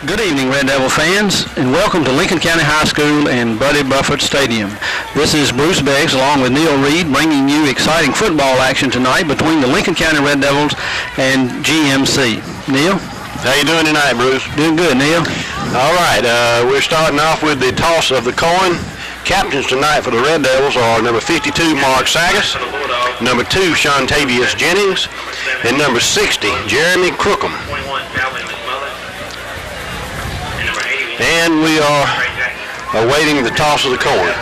Good evening, Red Devil fans, and welcome to Lincoln County High School and Buddy Buffett Stadium. This is Bruce Beggs along with Neil Reed bringing you exciting football action tonight between the Lincoln County Red Devils and GMC. Neil? How you doing tonight, Bruce? Doing good, Neil. All right, we're starting off with the toss of the coin. Captains tonight for the Red Devils are number 52, Mark Sagas, number 2, Shontavius Jennings, and number 60, Jeremy Crookham. And we are awaiting the toss of the coin.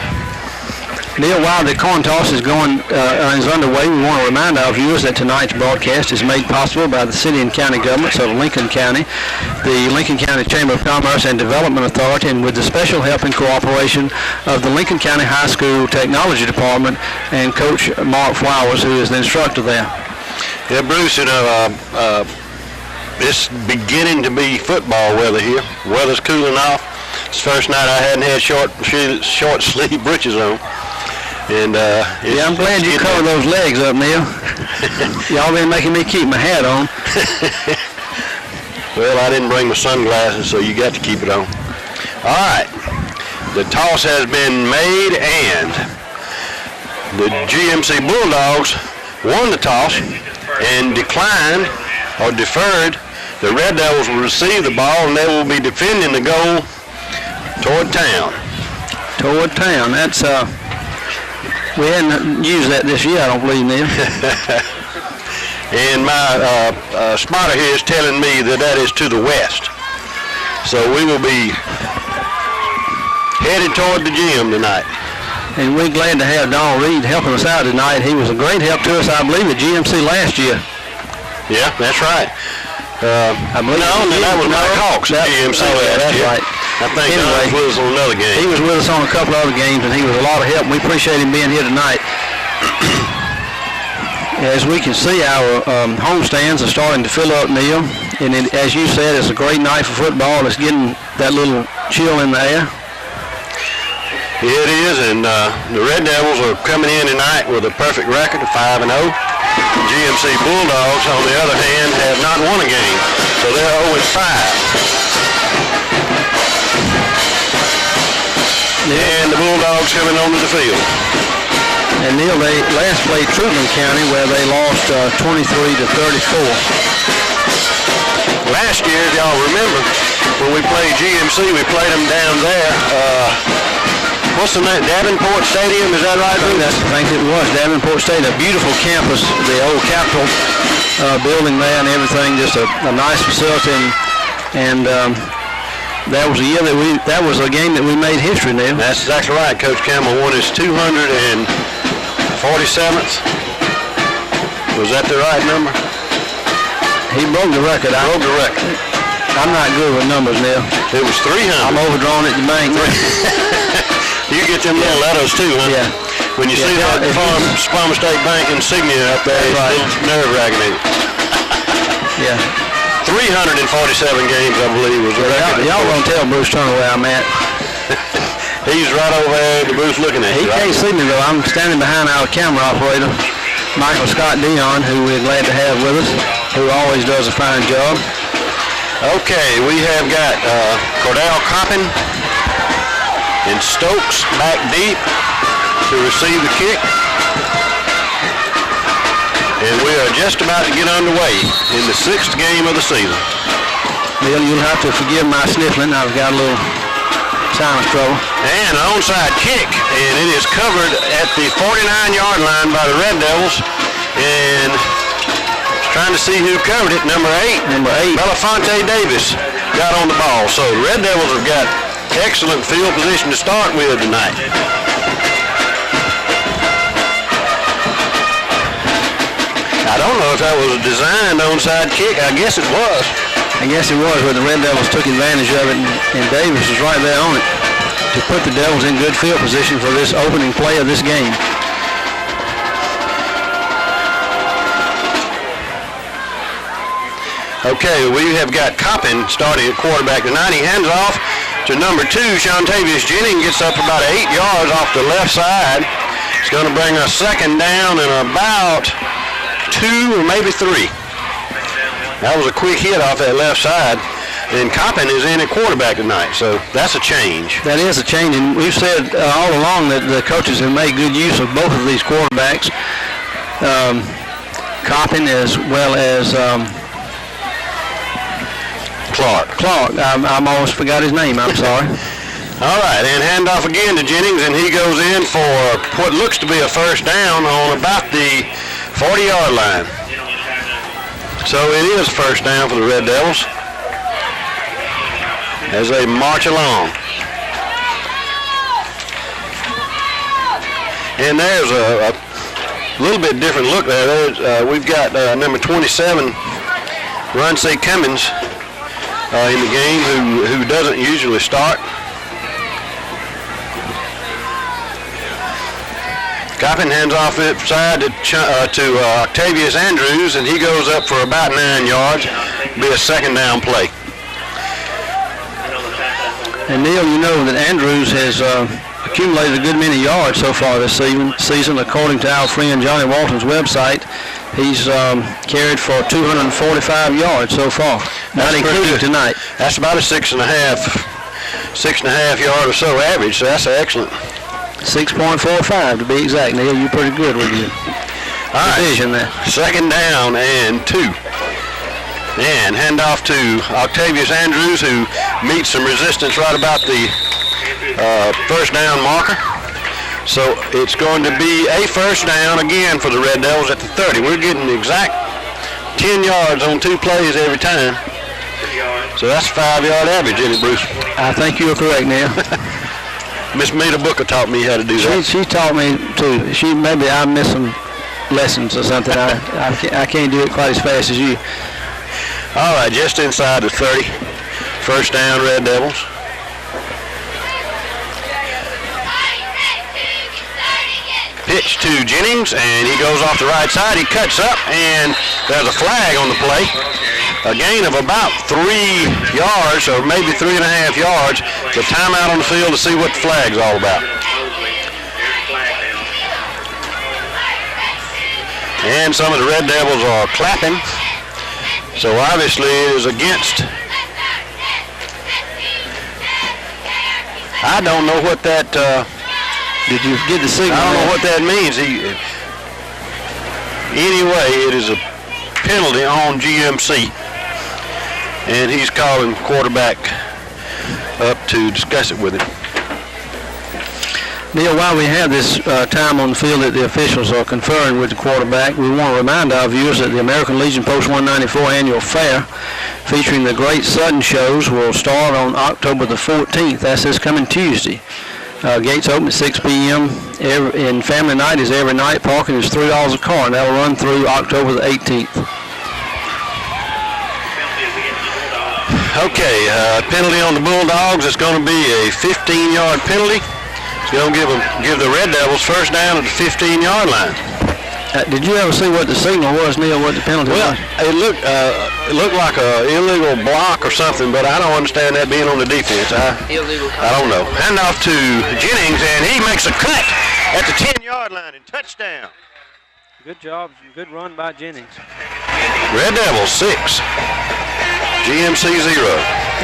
Neil, while the coin toss is underway, we want to remind our viewers that tonight's broadcast is made possible by the city and county governments of Lincoln County, the Lincoln County Chamber of Commerce and Development Authority, and with the special help and cooperation of the Lincoln County High School Technology Department and Coach Mark Flowers, who is the instructor there. Yeah, Bruce, it's beginning to be football weather here. Weather's cooling off. It's the first night I hadn't had short sleeve breeches on. And yeah, I'm glad you covered those legs up, Neil. Y'all been making me keep my hat on. Well, I didn't bring my sunglasses, so you got to keep it on. All right. The toss has been made, and the GMC Bulldogs won the toss and declined or deferred. The Red Devils will receive the ball, and they will be defending the goal toward town. Toward town. That's we hadn't used that this year, I don't believe, Neil. And my spotter here is telling me that is to the west. So we will be headed toward the gym tonight. And we're glad to have Donald Reed helping us out tonight. He was a great help to us, I believe, at GMC last year. Yeah, that's right. I believe that was Mike Hawks at GMC last year. Right. I think anyway, he was on another game. He was with us on a couple of other games, and he was a lot of help. We appreciate him being here tonight. As we can see, our home stands are starting to fill up, Neil. And as you said, it's a great night for football. It's getting that little chill in the air. Yeah, it is, and the Red Devils are coming in tonight with a perfect record of 5-0. GMC Bulldogs, on the other hand, have not won a game, so they're 0-5. And the Bulldogs coming onto the field. And Neil, they last played Truman County, where they lost 23-34. Last year, if y'all remember, when we played GMC, we played them down there. What's the name? Davenport Stadium, is that right? I think it was Davenport Stadium, a beautiful campus, the old Capitol building there and everything, just a nice facility. And that was a year that was a game that we made history, Neil. That's exactly right. Coach Campbell won his 247th. Was that the right number? He broke the record. Broke the record. I'm not good with numbers, Neil. It was 300. I'm overdrawn at the bank. You get them little letters too, huh? Yeah. When you see that Farmer State Bank insignia up there, it's a little nerve-wracking. Yeah. 347 games, I believe, was the record. Y'all gonna tell Bruce Turner where I'm at. He's right over there at the booth looking at you. He can't see me though. I'm standing behind our camera operator, Michael Scott Dion, who we're glad to have with us, who always does a fine job. Okay, we have got Cordell Coppin and Stokes back deep to receive the kick. And we are just about to get underway in the 6th game of the season. Neil, you'll have to forgive my sniffling. I've got a little sinus trouble. And an onside kick, and it is covered at the 49-yard line by the Red Devils. And trying to see who covered it, number 8. Belafonte Davis got on the ball. So the Red Devils have got excellent field position to start with tonight. I don't know if that was a designed onside kick. I guess it was. I guess it was, where the Red Devils took advantage of it, and Davis was right there on it to put the Devils in good field position for this opening play of this game. Okay, we have got Coppin starting at quarterback tonight. He hands off to number 2, Shontavius Jennings, gets up about 8 yards off the left side. It's going to bring us 2nd down and about 2 or maybe 3. That was a quick hit off that left side. And Coppin is in at quarterback tonight, so that's a change. That is a change, and we've said all along that the coaches have made good use of both of these quarterbacks, Coppin as well as Clark. I almost forgot his name. I'm sorry. All right, and handoff again to Jennings, and he goes in for what looks to be a first down on about the 40-yard line. So it is first down for the Red Devils as they march along. And there's a little bit different look there. We've got number 27, Ron C. Cummins, in the game who doesn't usually start. Coppin hands off it side to Octavius Andrews, and he goes up for about 9 yards. Be a second down play. And Neil, you know that Andrews has accumulated a good many yards so far this season. According to our friend Johnny Walton's website, he's carried for 245 yards so far, not including tonight. That's about a 6.5 yard or so average, so that's excellent. 6.45 to be exact. Neil, you're pretty good with your division there. Second down and 2. And handoff to Octavius Andrews, who meets some resistance right about the first down marker. So it's going to be a first down again for the Red Devils at the 30. We're getting the exact 10 yards on 2 plays every time. So that's a 5-yard average, isn't it, Bruce? I think you're correct, Neil. Miss Meta Booker taught me how to do that. She taught me too. Maybe I missed some lessons or something. I can't do it quite as fast as you. All right, just inside the 30. First down, Red Devils. Pitch to Jennings, and he goes off the right side. He cuts up, and there's a flag on the play. A gain of about 3 yards, or maybe 3.5 yards. The timeout on the field to see what the flag's all about. And some of the Red Devils are clapping. So obviously it is against. I don't know what that. Did you get the signal? I don't know what that means. Anyway, it is a penalty on GMC. And he's calling quarterback up to discuss it with him. Neil, while we have this time on the field that the officials are conferring with the quarterback, we want to remind our viewers that the American Legion Post 194 Annual Fair featuring the Great Sudden Shows will start on October the 14th. That's this coming Tuesday. Gates open at 6 p.m. And family night is every night. Parking is $3 a car, and that will run through October the 18th. Okay, penalty on the Bulldogs. It's going to be a 15-yard penalty. It's going to give the Red Devils first down at the 15-yard line. Did you ever see what the signal was, Neil, what the penalty was? It looked like an illegal block or something, but I don't understand that being on the defense. I don't know. Handoff to Jennings, and he makes a cut at the 10-yard line and touchdown. Good job. Good run by Jennings. Red Devils 6. GMC 0.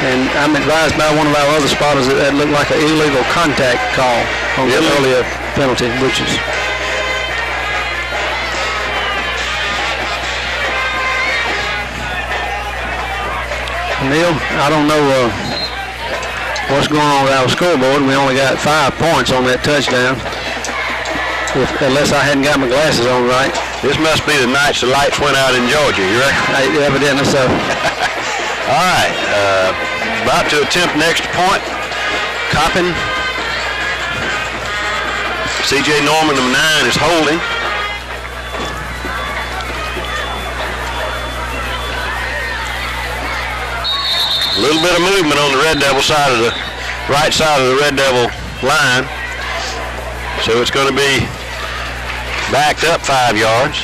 And I'm advised by one of our other spotters that that looked like an illegal contact call on the earlier penalty, which is. Neil, I don't know what's going on with our scoreboard. We only got 5 points on that touchdown, unless I hadn't got my glasses on right. This must be the night the lights went out in Georgia, you reckon? Evidently so. All right, about to attempt next point. Coppin. C.J. Norman, number 9, is holding. A little bit of movement on the Red Devil side of the right side of the Red Devil line. So it's going to be backed up 5 yards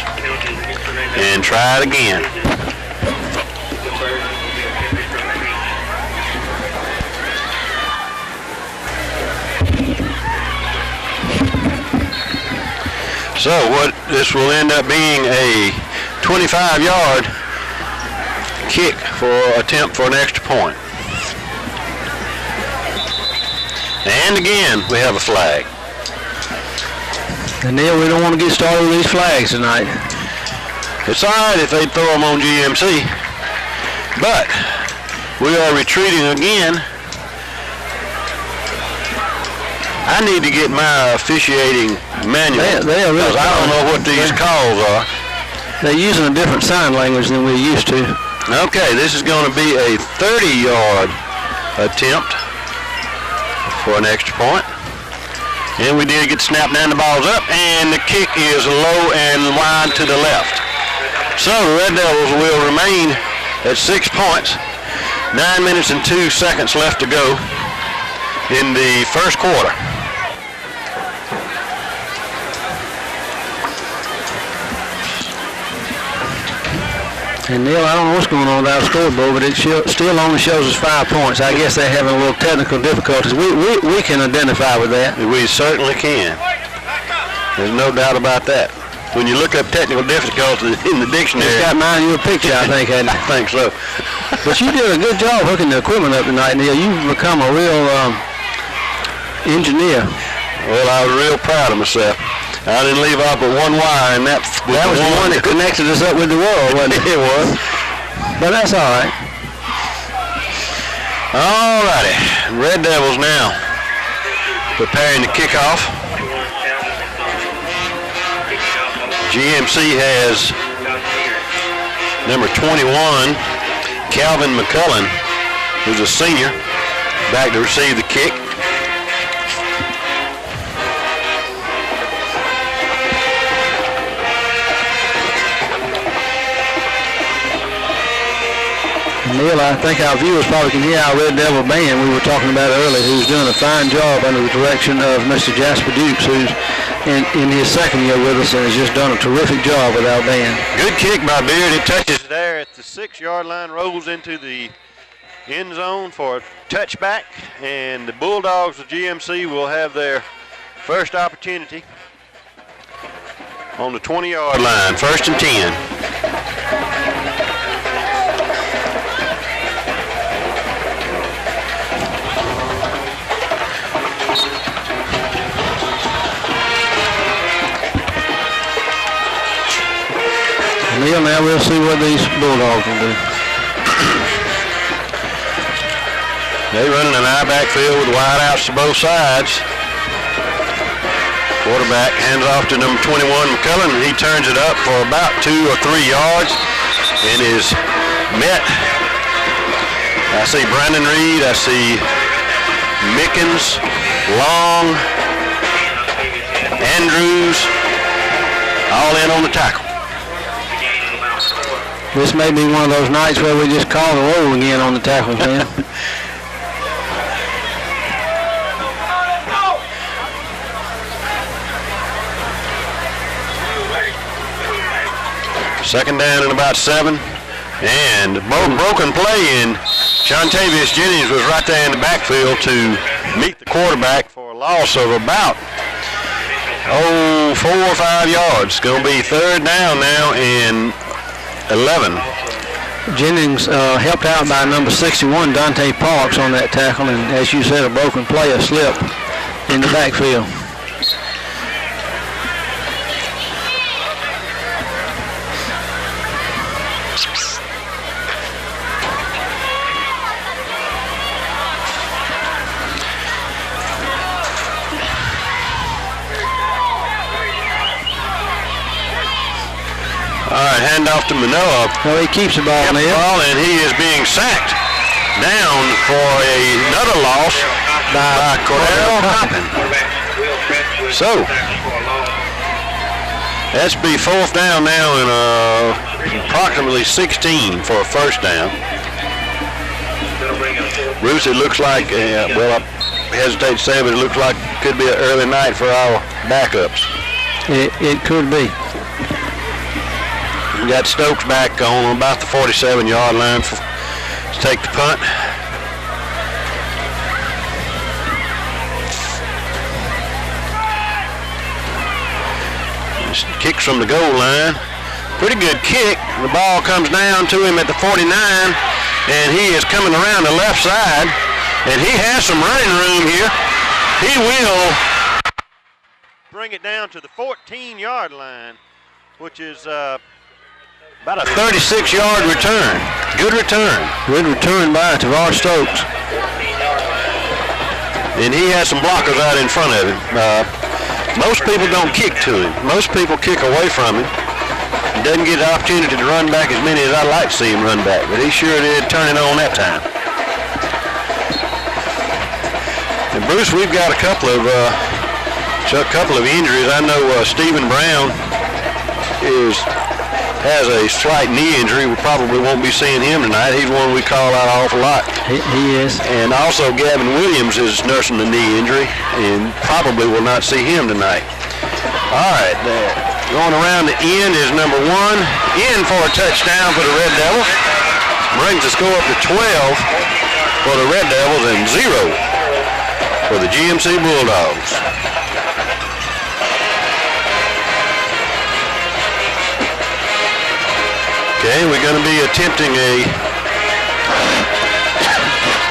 and try it again. So what this will end up being a 25-yard kick for attempt for an extra point. And again, we have a flag. And Neil, we don't want to get started with these flags tonight. It's all right if they throw them on GMC, but we are retreating again. I need to get my officiating manual because I don't know what these calls are. They're using a different sign language than we're used to. Okay, this is going to be a 30-yard attempt for an extra point. And we did get snapped down, the ball's up, and the kick is low and wide to the left. So the Red Devils will remain at 6 points. 9 minutes and 2 seconds left to go in the first quarter. And Neil, I don't know what's going on with our scoreboard, but it still only shows us 5 points. I guess they're having a little technical difficulties. We can identify with that. We certainly can. There's no doubt about that. When you look up technical difficulties in the dictionary. It's got mine in your picture, I think, hadn't it? I think so. But you did a good job hooking the equipment up tonight, Neil. You've become a real engineer. Well, I was real proud of myself. I didn't leave off but one wire, and that was the one that connected us up with the world, wasn't it? It was. But that's all right. All righty. Red Devils now preparing to kick off. GMC has number 21, Calvin McCullen, who's a senior, back to receive the kick. Neil, I think our viewers probably can hear our Red Devil band we were talking about earlier, who's doing a fine job under the direction of Mr. Jasper Dukes, who's in his second year with us and has just done a terrific job with our band. Good kick by Beard. It touches there at the 6-yard line, rolls into the end zone for a touchback, and the Bulldogs of GMC will have their first opportunity on the 20-yard line, 1st and 10. Neil, now we'll see what these Bulldogs will do. They're running an I-backfield with wide outs to both sides. Quarterback hands off to number 21, McCullen, and he turns it up for about 2 or 3 yards and is met. I see Brandon Reed, I see Mickens, Long, Andrews, all in on the tackle. This may be one of those nights where we just call the roll again on the tackles, man. Second down and about 7. And broken play, and Jontavius Jennings was right there in the backfield to meet the quarterback for a loss of about 4 or 5 yards. It's going to be 3rd down now and 11. Jennings helped out by number 61, Dante Parks, on that tackle, and as you said, a broken play, a slip in the backfield. All right, handoff to Manoa. Well, he keeps the ball, Neil. And he is being sacked down for another loss by Cordell Coppin. So, that's be 4th down now and approximately 16 for a 1st down. Bruce, it looks like, well, I hesitate to say, but it looks like it could be an early night for our backups. It could be. We got Stokes back on about the 47-yard line to take the punt. Kicks from the goal line. Pretty good kick. The ball comes down to him at the 49, and he is coming around the left side, and he has some running room here. He will bring it down to the 14-yard line, which is about a 36-yard return. Good return. Good return by Tavar Stokes. And he has some blockers out in front of him. Most people don't kick to him. Most people kick away from him. He doesn't get the opportunity to run back as many as I'd like to see him run back, but he sure did turn it on that time. And Bruce, we've got a couple of injuries. I know Stephen Brown has a slight knee injury. We probably won't be seeing him tonight. He's one we call out an awful lot. He is. And also Gavin Williams is nursing a knee injury and probably will not see him tonight. All right, going around the end is number 1. In for a touchdown for the Red Devils. Brings the score up to 12 for the Red Devils and 0 for the GMC Bulldogs. Okay, we're going to be attempting a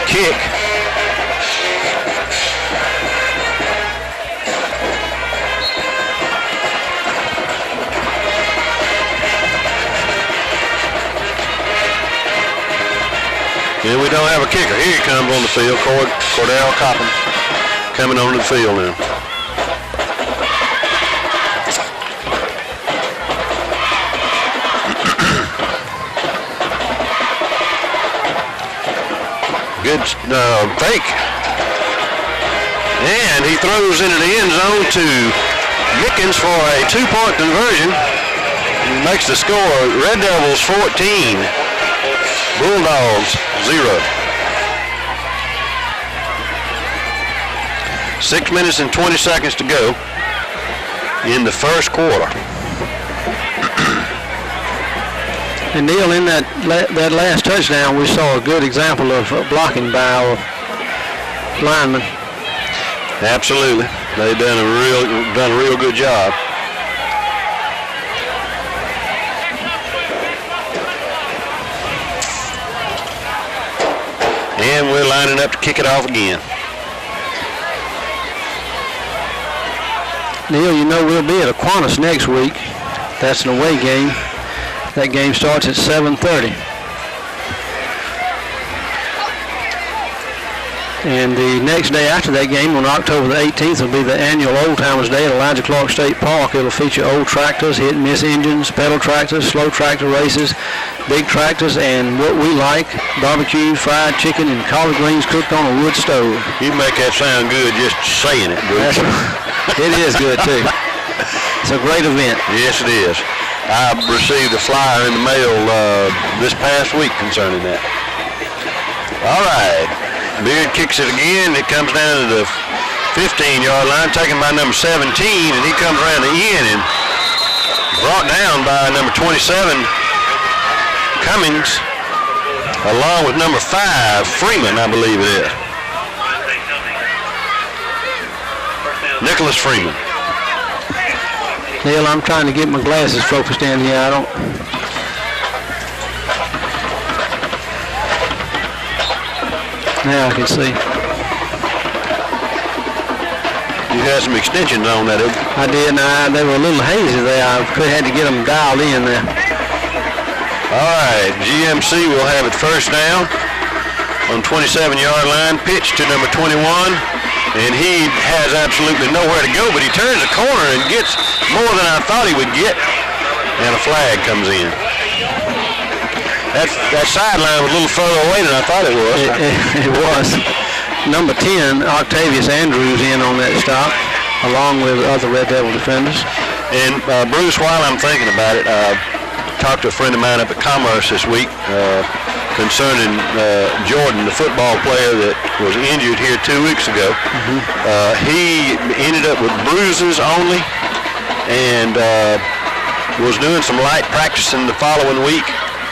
kick. And we don't have a kicker. Here he comes on the field, Cordell Coppin, coming onto the field now. Good fake. And he throws into the end zone to Mickens for a 2-point conversion. He makes the score Red Devils 14, Bulldogs 0. 6 minutes and 20 seconds to go in the first quarter. And Neil, in that last touchdown, we saw a good example of blocking by our linemen. Absolutely, they've done a real good job. And we're lining up to kick it off again. Neil, you know we'll be at Aquinas next week. That's an away game. That game starts at 7:30. And the next day after that game, on October the 18th, will be the annual Old Timers Day at Elijah Clark State Park. It'll feature old tractors, hit-and-miss engines, pedal tractors, slow tractor races, big tractors, and what we like, barbecue, fried chicken, and collard greens cooked on a wood stove. You make that sound good just saying it, Bruce. It is good, too. It's a great event. Yes, it is. I received a flyer in the mail this past week concerning that. All right. Beard kicks it again. It comes down to the 15-yard line, taken by number 17, and he comes around the end and brought down by number 27, Cummings, along with number 5, Freeman, I believe it is. Nicholas Freeman. Neil, I'm trying to get my glasses focused in here. I don't. Now I can see. You had some extensions on that. I did. Now they were a little hazy there. I had to get them dialed in there. All right, GMC will have it first down on 27-yard line. Pitch to number 21. And he has absolutely nowhere to go, but he turns the corner and gets more than I thought he would get, and a flag comes in. That sideline was a little further away than I thought it was. It was. Number 10, Octavius Andrews, in on that stop, along with other Red Devil defenders. And Bruce, while I'm thinking about it, I talked to a friend of mine up at Commerce this week concerning Jordan, the football player that was injured here 2 weeks ago. Mm-hmm. He ended up with bruises only and was doing some light practicing the following week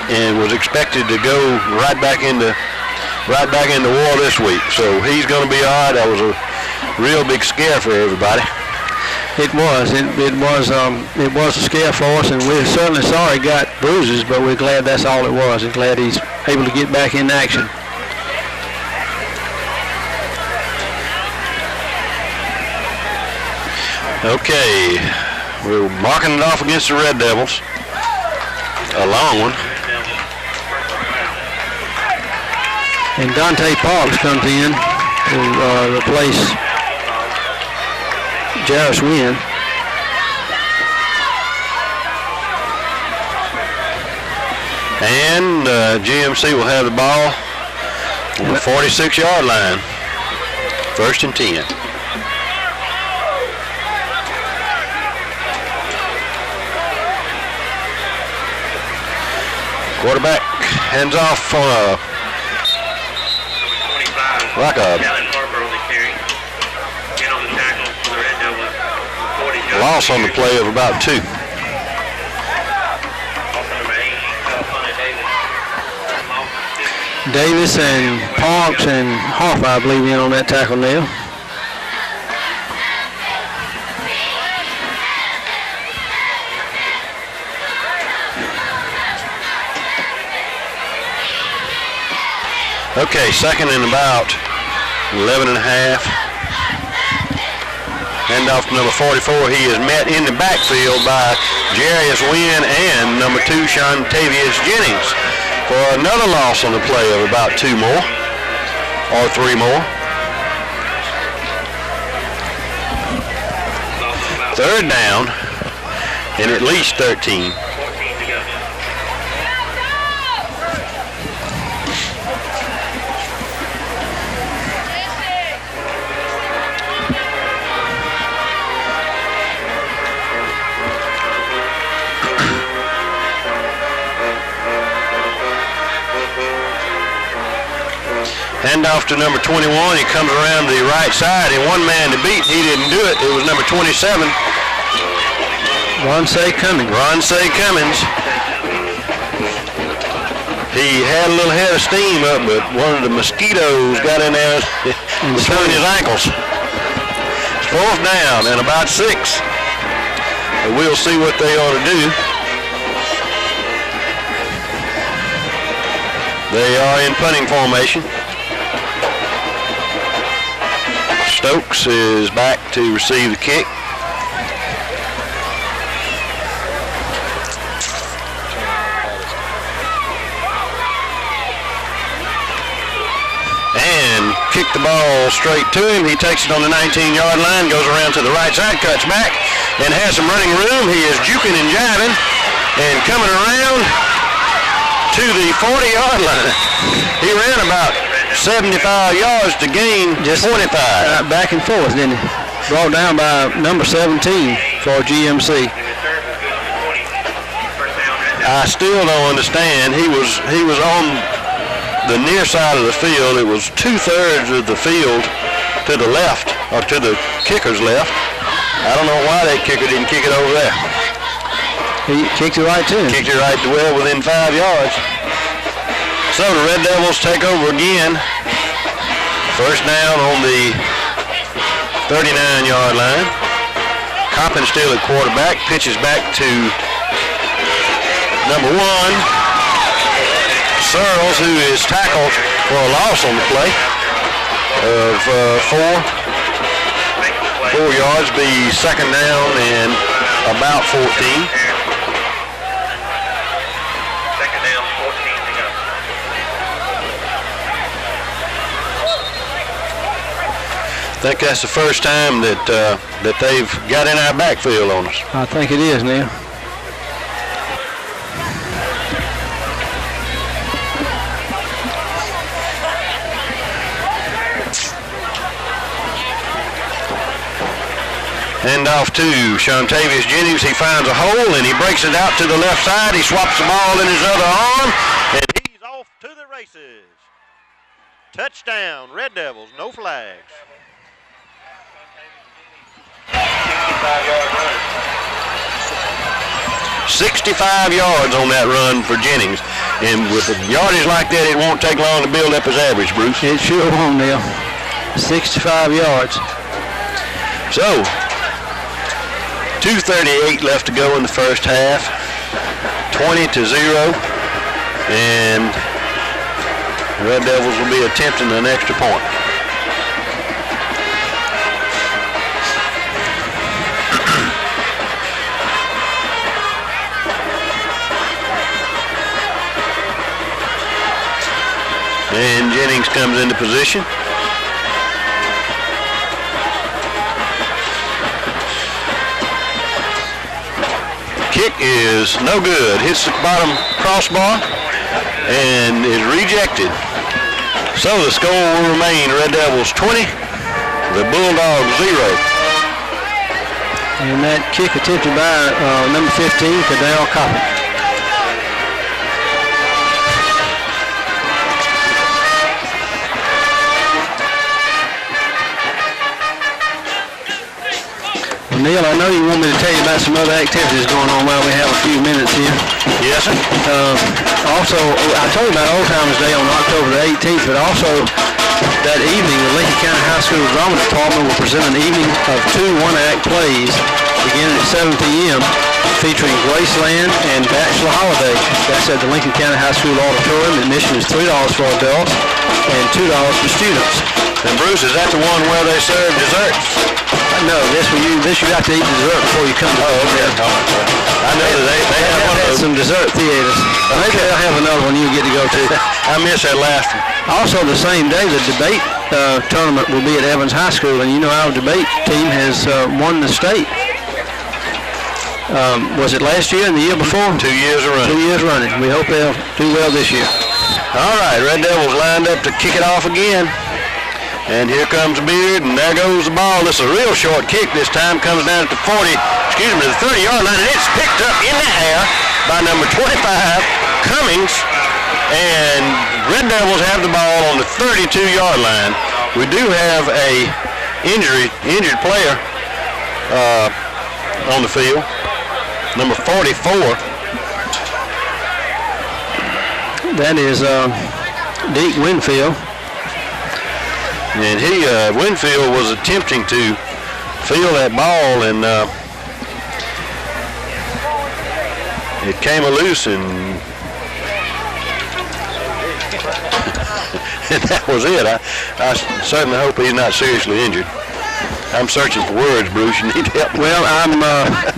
and was expected to go right back into war this week. So he's going to be all right. That was a real big scare for everybody. It was. It was a scare for us, and we're certainly sorry he got bruises, but we're glad that's all it was. We're glad he's able to get back in action. Okay, we're marking it off against the Red Devils. A long one. And Dante Parks comes in to replace Jarvis Wynn. And GMC will have the ball on the 46-yard line. 1st and 10. Quarterback hands off on a loss on the play of about 2. Davis and Parks and Harper, I believe, in on that tackle now. Okay, 2nd and about 11 and a half. Handoff to number 44. He is met in the backfield by Jarius Wynn and number 2, Shontavius Jennings, for another loss on the play of about 2 more or 3 more. 3rd down and at least 13. Handoff to number 21. He comes around the right side, and one man to beat. He didn't do it. It was number 27. Ronce Cummings. He had a little head of steam up, but one of the mosquitoes got in there between his ankles. It's 4th down and about 6. We'll see what they ought to do. They are in punting formation. Stokes is back to receive the kick. And kick the ball straight to him. He takes it on the 19-yard line, goes around to the right side, cuts back, and has some running room. He is juking and jiving and coming around to the 40-yard line. He ran about 75 yards to gain just 25. Back and forth, didn't he? Brought down by number 17 for GMC. I still don't understand. He was on the near side of the field. It was 2/3 of the field to the left, or to the kicker's left. I don't know why that kicker didn't kick it over there. He kicked it right to him. Kicked it right to well within 5 yards. So the Red Devils take over again. 1st down on the 39-yard line. Coppin still at quarterback. Pitches back to number 1, Searles, who is tackled for a loss on the play of 4 yards. Be 2nd down and about 14. I think that's the first time that they've got in our backfield on us. I think it is now. Hand off to Shontavius Jennings. He finds a hole and he breaks it out to the left side. He swaps the ball in his other arm, and he's off to the races. Touchdown, Red Devils, no flags. 65 yards on that run for Jennings. And with a yardage like that, it won't take long to build up his average, Bruce. It sure won't, Neil. 65 yards. So, 2:38 left to go in the first half. 20-0. And the Red Devils will be attempting an extra point. And Jennings comes into position. Kick is no good. Hits the bottom crossbar and is rejected. So the score will remain Red Devils 20, the Bulldogs 0. And that kick attempted by number 15, Cadell Coppin. Neil, I know you want me to tell you about some other activities going on while we have a few minutes here. Yes, sir. Also, I told you about Old Timers Day on October the 18th, but also that evening, the Lincoln County High School Drama Department will present an evening of 2 one-act plays beginning at 7 p.m. featuring Graceland and Bachelor Holiday. That's at the Lincoln County High School Auditorium. Admission is $3 for adults and $2 for students. And Bruce, is that the one where they serve desserts? No, this you got to eat dessert before you come to okay. I know they have one of those. Some dessert theaters. Maybe they'll have another one you get to go to. I missed that last one. Also the same day, the debate tournament will be at Evans High School, and you know our debate team has won the state. Was it last year and the year before? 2 years running. 2 years running. We hope they'll do well this year. All right, Red Devils lined up to kick it off again. And here comes Beard, and there goes the ball. This is a real short kick. This time comes down at the 30-yard line, and it's picked up in the air by number 25, Cummings. And Red Devils have the ball on the 32-yard line. We do have a injured player on the field, number 44. That is Deke Winfield. And Winfield was attempting to field that ball, and it came loose, and that was it. I certainly hope he's not seriously injured. I'm searching for words, Bruce. You need help. Well, I'm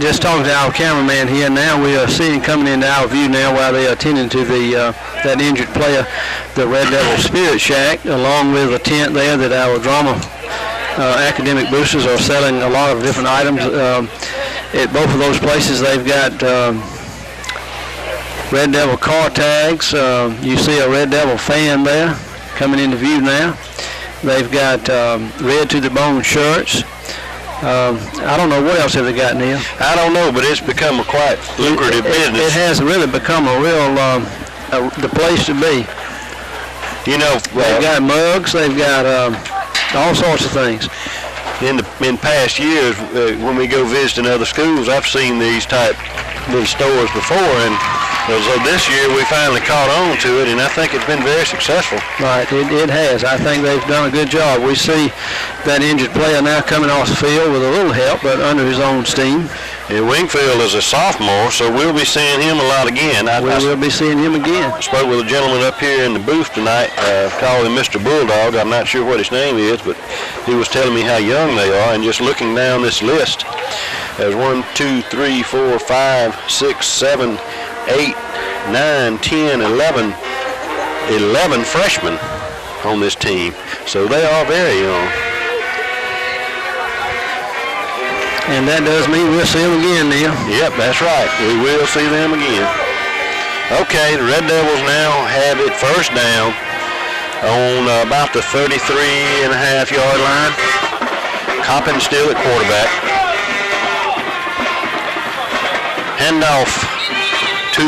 just talking to our cameraman here now. We are seeing coming into our view now while they are attending to that injured player, the Red Devil Spirit Shack, along with a tent there that our drama academic boosters are selling a lot of different items. At both of those places, they've got Red Devil car tags. You see a Red Devil fan there coming into view now. They've got Red to the Bone shirts. I don't know what else have they got, Neil. I don't know, but it's become a quite lucrative business. It has really become a real the place to be. You know, they've got mugs. They've got all sorts of things. In past years, when we go visiting other schools, I've seen these type little stores before, and so this year we finally caught on to it, and I think it's been very successful. Right, it has. I think they've done a good job. We see that injured player now coming off the field with a little help, but under his own steam. And Wingfield is a sophomore, so we'll be seeing him a lot again. We will be seeing him again. I spoke with a gentleman up here in the booth tonight, called him Mr. Bulldog. I'm not sure what his name is, but he was telling me how young they are, and just looking down this list, there's 1, 2, 3, 4, 5, 6, 7, 8, 9, 10, 11 freshmen on this team. So they are very young. And that does mean we'll see them again, Neil. Yep, that's right. We will see them again. Okay, the Red Devils now have it first down on about the 33.5-yard line. Coppin still at quarterback. Handoff to,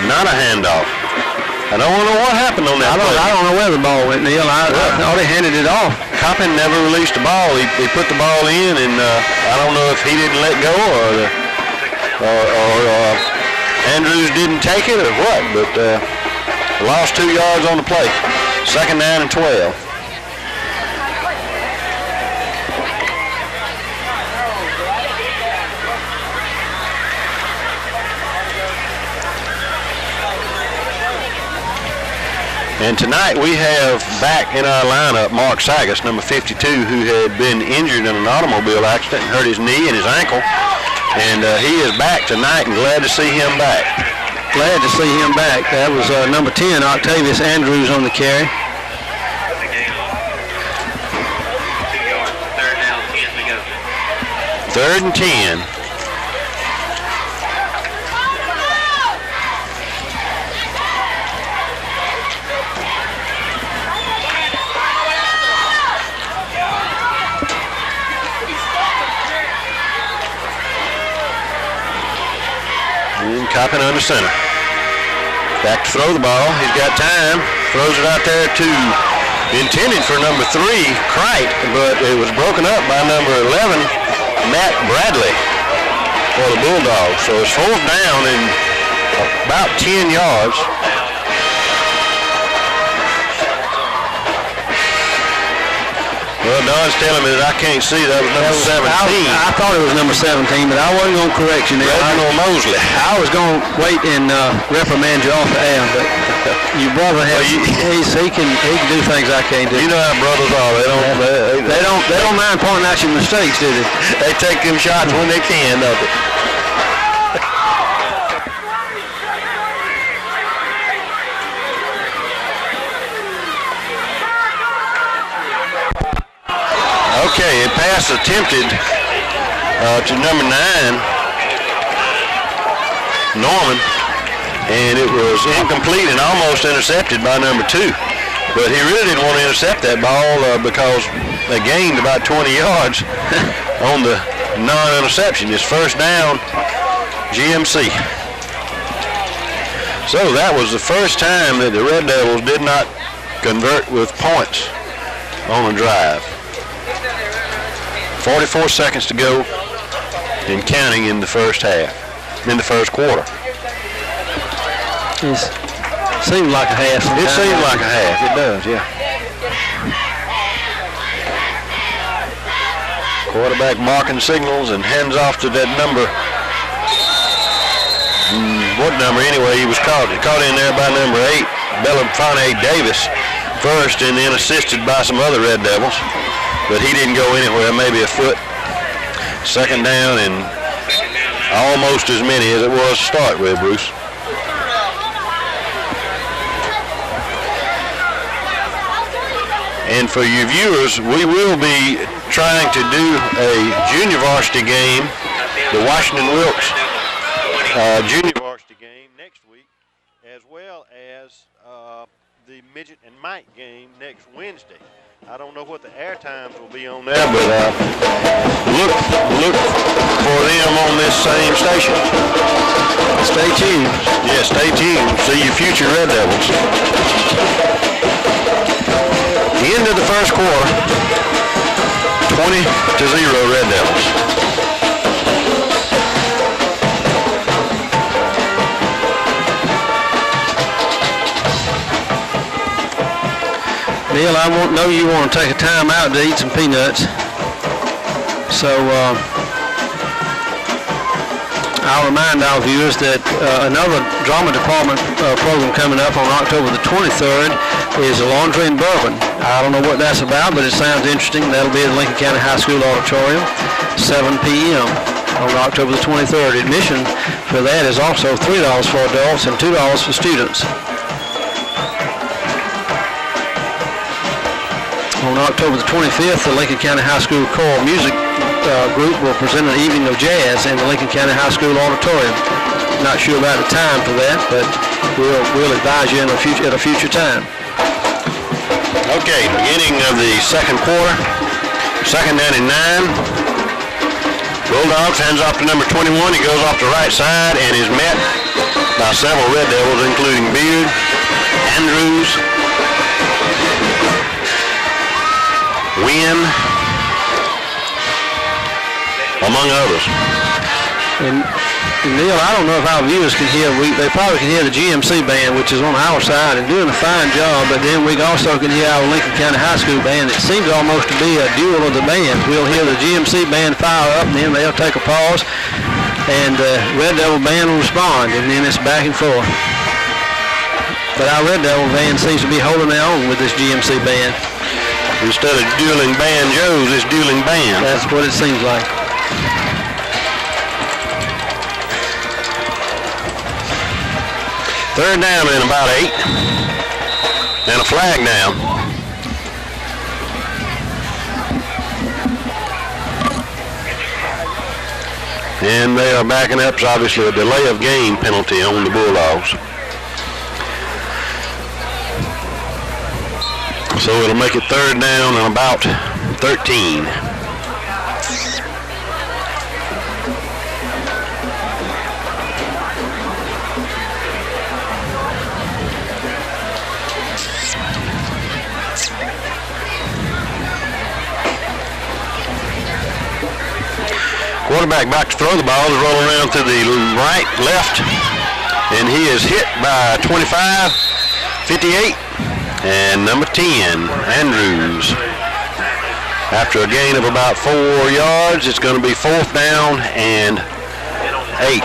not a handoff. I don't know what happened on that play. I don't know where the ball went, Neil. I thought he handed it off. Coppin never released the ball. He put the ball in, and I don't know if he didn't let go or Andrews didn't take it or what, but lost 2 yards on the play. Second down and 12. And tonight we have back in our lineup Mark Sagas, number 52, who had been injured in an automobile accident and hurt his knee and his ankle. And he is back tonight, and glad to see him back. Glad to see him back. That was number 10, Octavius Andrews, on the carry. Third and 10. Copping under center. Back to throw the ball. He's got time. Throws it out there to intended for number 3, Krite, but it was broken up by number 11, Matt Bradley, for the Bulldogs. So it's fourth down and about 10 yards. Well, Don's telling me that I can't see. That was number 17. I thought it was number 17, but I wasn't going to correct you, Neil. Reginald Mosley. I was going to wait and reprimand you off the air, but your brother has. He can do things I can't do. You know how brothers are. They don't mind pointing out your mistakes, do they? They take them shots when they can, don't they? Okay, a pass attempted to number 9, Norman, and it was incomplete and almost intercepted by number 2. But he really didn't want to intercept that ball because they gained about 20 yards on the non-interception. It's first down, GMC. So that was the first time that the Red Devils did not convert with points on a drive. 44 seconds to go and counting in the first half, in the first quarter. It seemed like a half. It seemed like a half. It does, yeah. Quarterback marking signals and hands off to that number. What number anyway? He was caught in there by number 8, Belafonte Davis, first, and then assisted by some other Red Devils. But he didn't go anywhere, maybe a foot. Second down and almost as many as it was to start with, Bruce. And for you viewers, we will be trying to do a junior varsity game, the Washington Wilkes junior varsity game next week, as well as the midget and Mike game next Wednesday. I don't know what the air times will be on that, but look for them on this same station. Stay tuned. Yeah, stay tuned. See you future Red Devils. The end of the first quarter, 20-0 Red Devils. Neil, I know you want to take a time out to eat some peanuts. So I'll remind our viewers that another drama department program coming up on October the 23rd is Laundry and Bourbon. I don't know what that's about, but it sounds interesting. That'll be at Lincoln County High School Auditorium, 7 p.m. on October the 23rd. Admission for that is also $3 for adults and $2 for students. On October the 25th, the Lincoln County High School Choral Music Group will present an evening of jazz in the Lincoln County High School Auditorium. Not sure about the time for that, but we'll advise you at a future time. Okay, beginning of the second quarter, second down and 9. Bulldogs hands off to number 21. He goes off the right side and is met by several Red Devils, including Beard, Andrews, Wynn, among others. And Neil, I don't know if our viewers can hear. They probably can hear the GMC band, which is on our side and doing a fine job. But then we also can hear our Lincoln County High School band. It seems almost to be a duel of the bands. We'll hear the GMC band fire up, and then they'll take a pause, and the Red Devil band will respond, and then it's back and forth. But our Red Devil band seems to be holding their own with this GMC band. Instead of dueling banjos, it's dueling bands. That's what it seems like. Third down and about 8. And a flag now. And they are backing up, so obviously a delay of game penalty on the Bulldogs. So it'll make it third down and about 13. Quarterback back to throw the ball, is rolling around to the right, left, and he is hit by 25, 58, and number 10, Andrews. After a gain of about 4 yards, it's going to be fourth down and 8.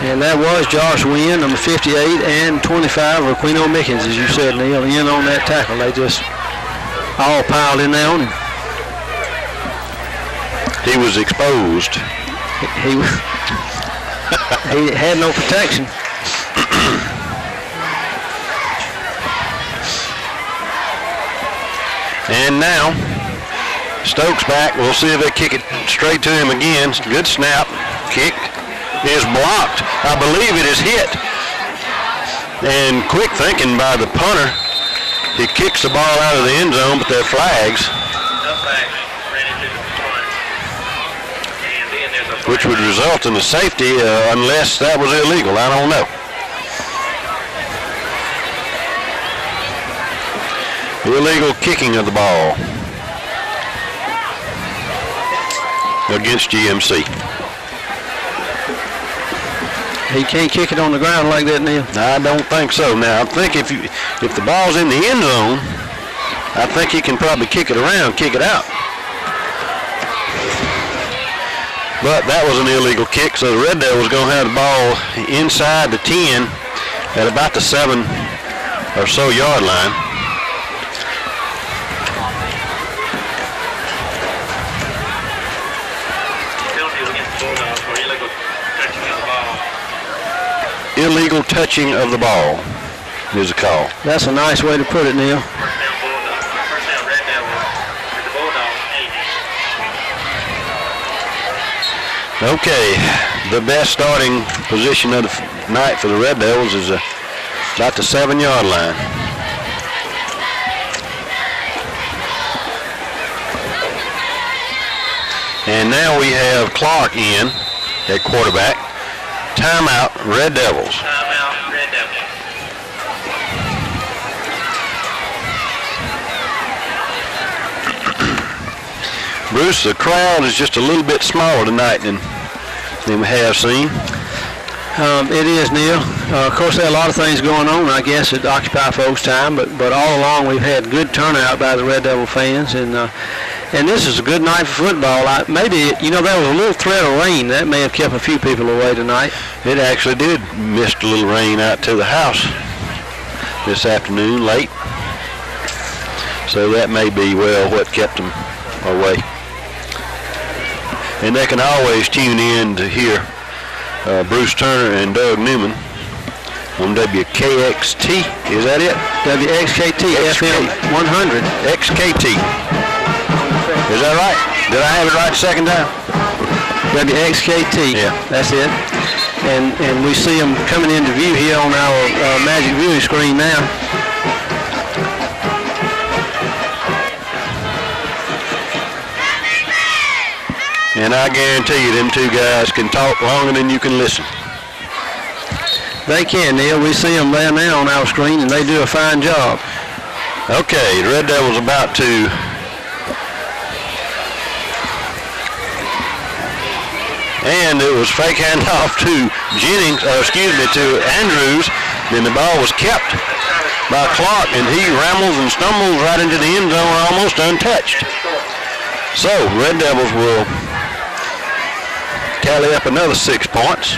And that was Josh Wynn, number 58, and 25, Raquino Mickens, as you said, Neil, in on that tackle. They just all piled in there on him. He was exposed. He had no protection. And now, Stokes back. We'll see if they kick it straight to him again. Good snap. Kick is blocked. I believe it is hit. And quick thinking by the punter. He kicks the ball out of the end zone, but they're flags. Which would result in a safety unless that was illegal. I don't know. Illegal kicking of the ball against GMC. He can't kick it on the ground like that, Neil. I don't think so. Now, I think if the ball's in the end zone, I think he can probably kick it around, kick it out. But that was an illegal kick, so the Red Devils going to have the ball inside the 10 at about the 7 or so yard line. Illegal touching of the ball is a call. That's a nice way to put it, Neil. Okay, the best starting position of the night for the Red Devils is about the 7 yard line. And now we have Clark in at quarterback. Timeout, Red Devils. Timeout, Red Devils. Bruce, the crowd is just a little bit smaller tonight than we have seen. It is, Neil. Of course, there are a lot of things going on, I guess, that occupy folks' time, but all along we've had good turnout by the Red Devil fans, and this is a good night for football. Maybe, there was a little threat of rain. That may have kept a few people away tonight. It actually did mist a little rain out to the house this afternoon late. So that may be, what kept them away. And they can always tune in to hear Bruce Turner and Doug Newman on WKXT. Is that it? WXKT FM 100. XKT. Is that right? Did I have it right the second time? WXKT. Yeah. That's it. And we see them coming into view here on our magic viewing screen now. And I guarantee you them two guys can talk longer than you can listen. They can, Neil. We see them there now on our screen, and they do a fine job. Okay, the Red Devils about to and it was fake handoff to to Andrews. Then the ball was kept by Clark, and he rambles and stumbles right into the end zone almost untouched. So, Red Devils will tally up another 6 points.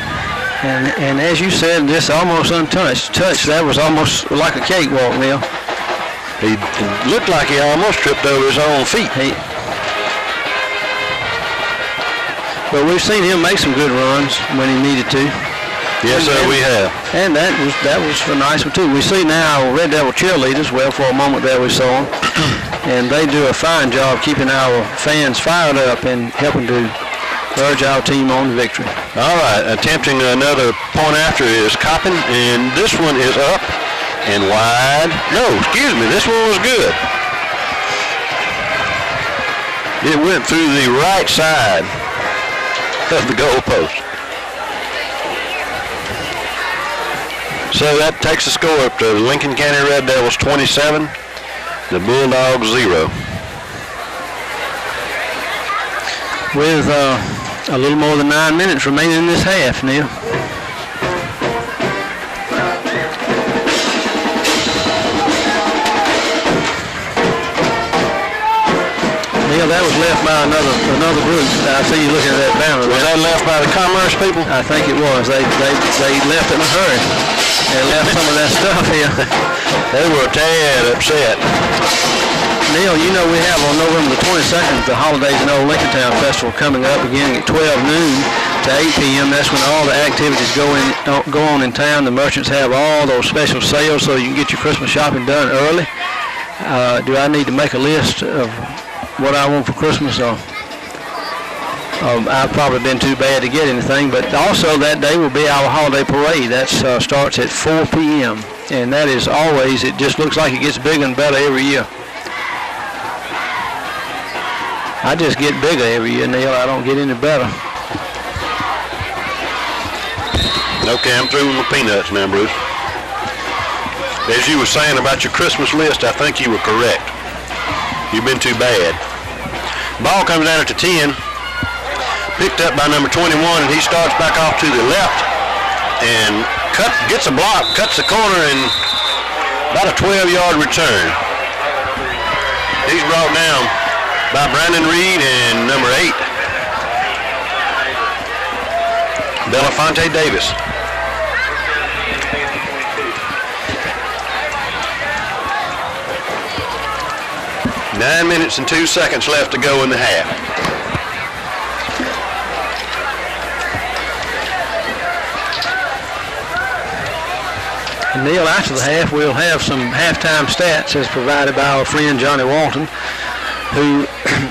And as you said, this almost untouched. That was almost like a cakewalk, Neil. He looked like he almost tripped over his own feet. But we've seen him make some good runs when he needed to. Yes, sir, we have. And that was a nice one, too. We see now Red Devil cheerleaders. Well, for a moment there we saw them. And they do a fine job keeping our fans fired up and helping to urge our team on to victory. All right, attempting another point after is Coppin, and this one is up and wide. No, excuse me, this one was good. It went through the right side of the goal post. So that takes the score up to Lincoln County Red Devils 27, the Bulldogs 0. With a little more than 9 minutes remaining in this half, Neil. Neil, that was left by another group. I see you looking at that banner. Was that left by the Commerce people? I think it was. They left in a hurry. They left some of that stuff here. They were a tad upset. Neil, you know we have on November the 22nd the Holidays in Old Lincoln Town Festival coming up beginning at 12 noon to 8 p.m. That's when all the activities go on in town. The merchants have all those special sales so you can get your Christmas shopping done early. Do I need to make a list of what I want for Christmas? I've probably been too bad to get anything, but also that day will be our holiday parade. That starts at 4 p.m. and that is always, it just looks like it gets bigger and better every year. I just get bigger every year, Neil. I don't get any better. Okay, I'm through with my peanuts now, Bruce. As you were saying about your Christmas list, I think you were correct. You've been too bad. Ball comes down at the 10. Picked up by number 21, and he starts back off to the left and gets a block, cuts the corner, and about a 12-yard return. He's brought down by Brandon Reed and number 8, Belafonte Davis. Nine minutes and 2 seconds left to go in the half. Neil, after the half, we'll have some halftime stats as provided by our friend Johnny Walton, who,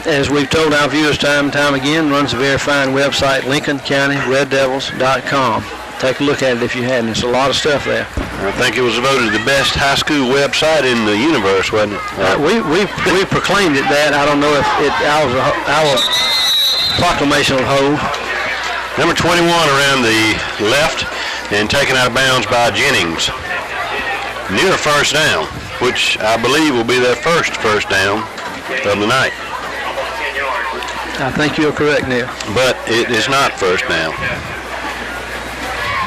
as we've told our viewers time and time again, runs a very fine website, LincolnCountyRedDevils.com. Take a look at it if you hadn't. There's a lot of stuff there. I think it was voted the best high school website in the universe, wasn't it? We proclaimed it that. I don't know if our proclamation will hold. Number 21 around the left and taken out of bounds by Jennings. Near first down, which I believe will be their first down of the night. I think you're correct, Neil. But it is not first down.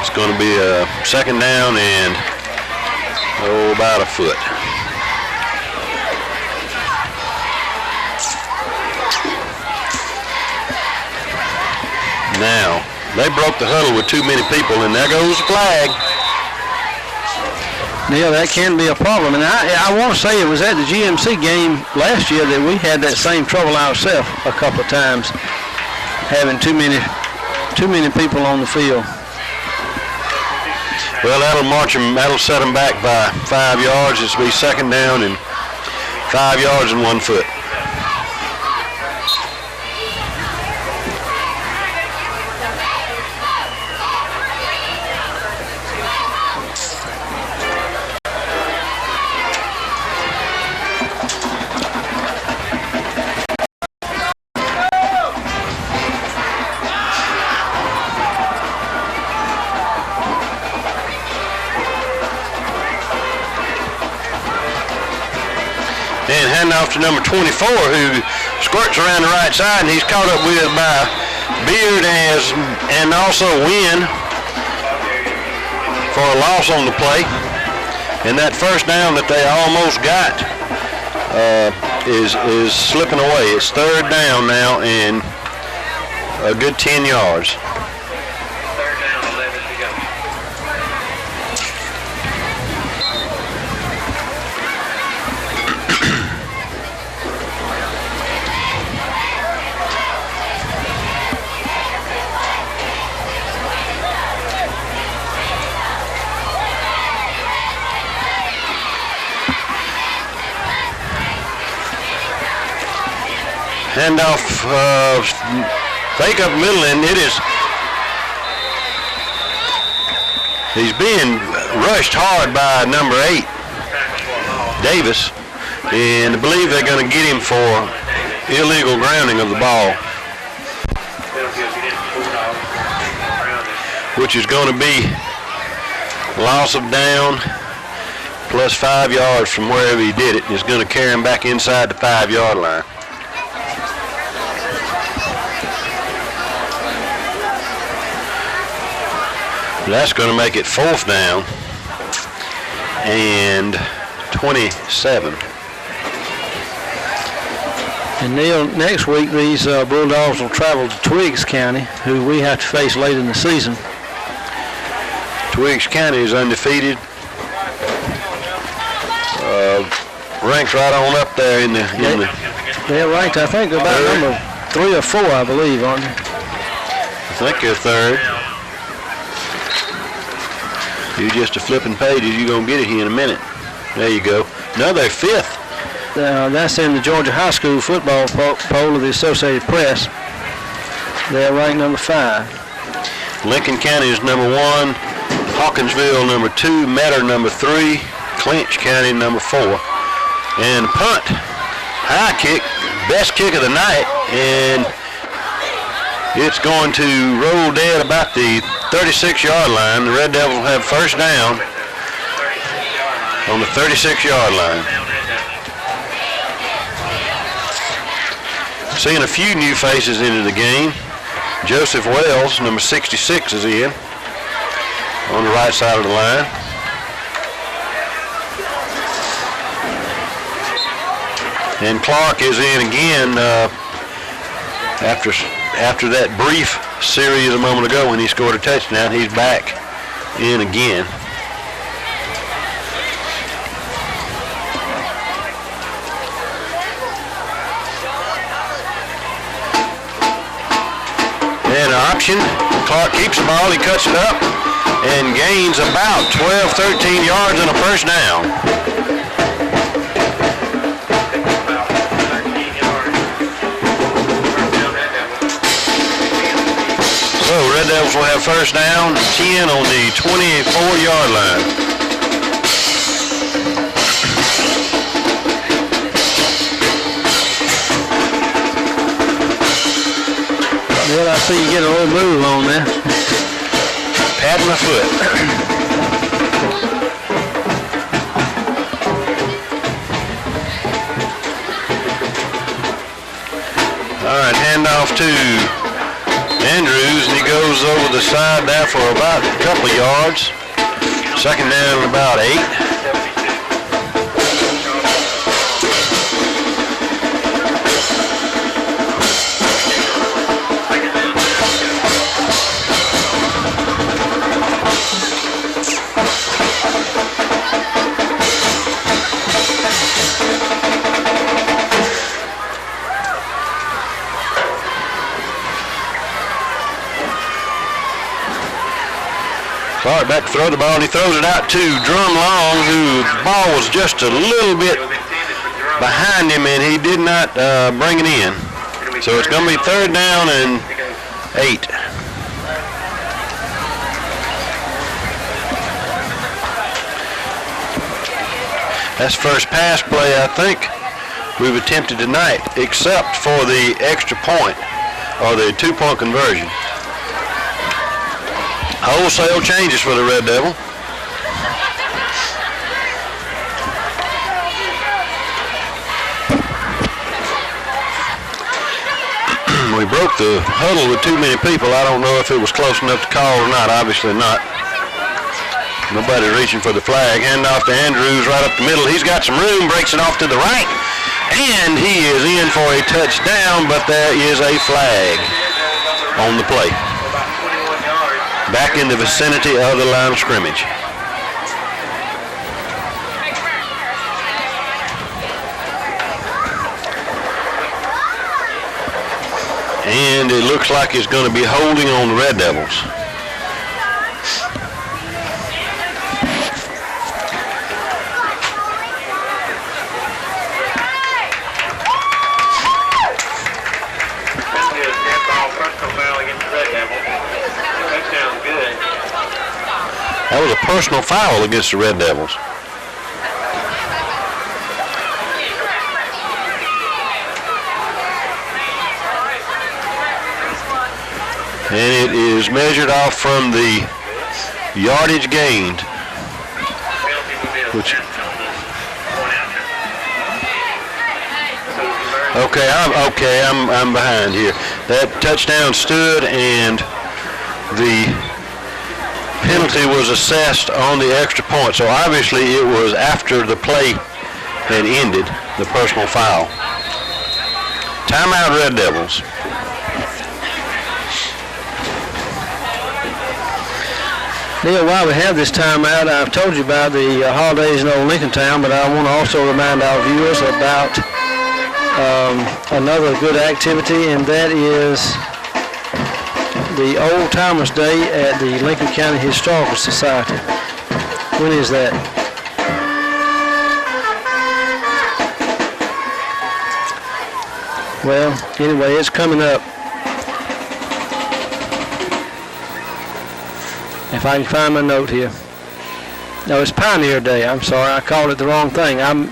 It's going to be a second down and, about a foot. Now, they broke the huddle with too many people, and there goes the flag. Neil, that can be a problem. And I want to say it was at the GMC game last year that we had that same trouble ourselves a couple of times, having too many people on the field. Well, that'll set them back by 5 yards. This will be second down and 5 yards and 1 foot. Off to number 24, who squirts around the right side, and he's caught up with by Beard and also Wynn for a loss on the play. And that first down that they almost got is slipping away. It's third down now and a good 10 yards. Handoff, fake up middle, and it is. He's being rushed hard by number 8, Davis, and I believe they're going to get him for illegal grounding of the ball, which is going to be loss of down plus 5 yards from wherever he did it. It's going to carry him back inside the 5-yard line. That's going to make it 4th down and 27. And Neil, next week these Bulldogs will travel to Twiggs County, who we have to face late in the season. Twiggs County is undefeated. Ranked right on up there in the. They're ranked, I think, about third. number 3 or 4, I believe, aren't they? I think they're 3rd. You're just a flipping pages. You're going to get it here in a minute. There you go. No, they're 5th. That's in the Georgia High School football poll of the Associated Press. They're ranked number 5. Lincoln County is number 1. Hawkinsville number 2. Metter number 3. Clinch County number 4. And punt, high kick, best kick of the night, and it's going to roll dead about the 36-yard line. The Red Devils will have first down on the 36-yard line. Seeing a few new faces into the game. Joseph Wells, number 66, is in on the right side of the line. And Clark is in again after that brief series a moment ago when he scored a touchdown. He's back in again. And an option. Clark keeps the ball. He cuts it up and gains about 12, 13 yards and a first down. So Red Devils will have first down, 10 on the 24-yard line. Well, I see you get a little move on there. Patting my foot. All right, handoff to Andrews, and he goes over the side there for about a couple of yards. Second down and about 8. Clark back to throw the ball, and he throws it out to Drum Long, who the ball was just a little bit behind him, and he did not bring it in. So it's going to be third down and 8. That's first pass play, I think, we've attempted tonight, except for the extra point, or the 2-point conversion. Wholesale changes for the Red Devil. We broke the huddle with too many people. I don't know if it was close enough to call or not. Obviously not. Nobody reaching for the flag. Hand off to Andrews right up the middle. He's got some room, breaks it off to the right. And he is in for a touchdown, but there is a flag on the play. Back in the vicinity of the line of scrimmage. And it looks like it's going to be holding on the Red Devils. That was a personal foul against the Red Devils. And it is measured off from the yardage gained. Which, I'm behind here. That touchdown stood, and the penalty was assessed on the extra point. So obviously it was after the play had ended, the personal foul. Timeout, Red Devils. Neil, while we have this timeout, I've told you about the holidays in Old Lincoln Town, but I want to also remind our viewers about another good activity, and that is the Old Timers Day at the Lincoln County Historical Society. When is that? Well, anyway, it's coming up. If I can find my note here. No, it's Pioneer Day. I'm sorry, I called it the wrong thing. I'm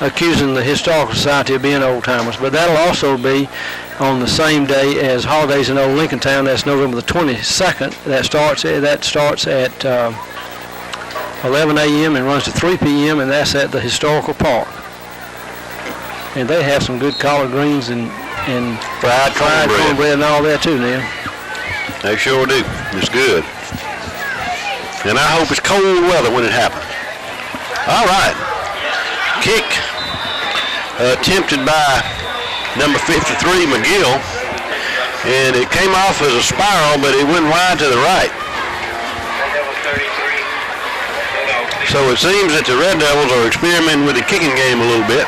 accusing the Historical Society of being old timers, but that'll also be on the same day as holidays in Old Lincoln Town. That's November the 22nd. That starts at 11 a.m. and runs to 3 p.m. and that's at the Historical Park. And they have some good collard greens and fried cornbread and all that too, Neil. They sure do. It's good. And I hope it's cold weather when it happens. All right. Kick attempted by number 53, McGill. And it came off as a spiral, but it went wide to the right. So it seems that the Red Devils are experimenting with the kicking game a little bit.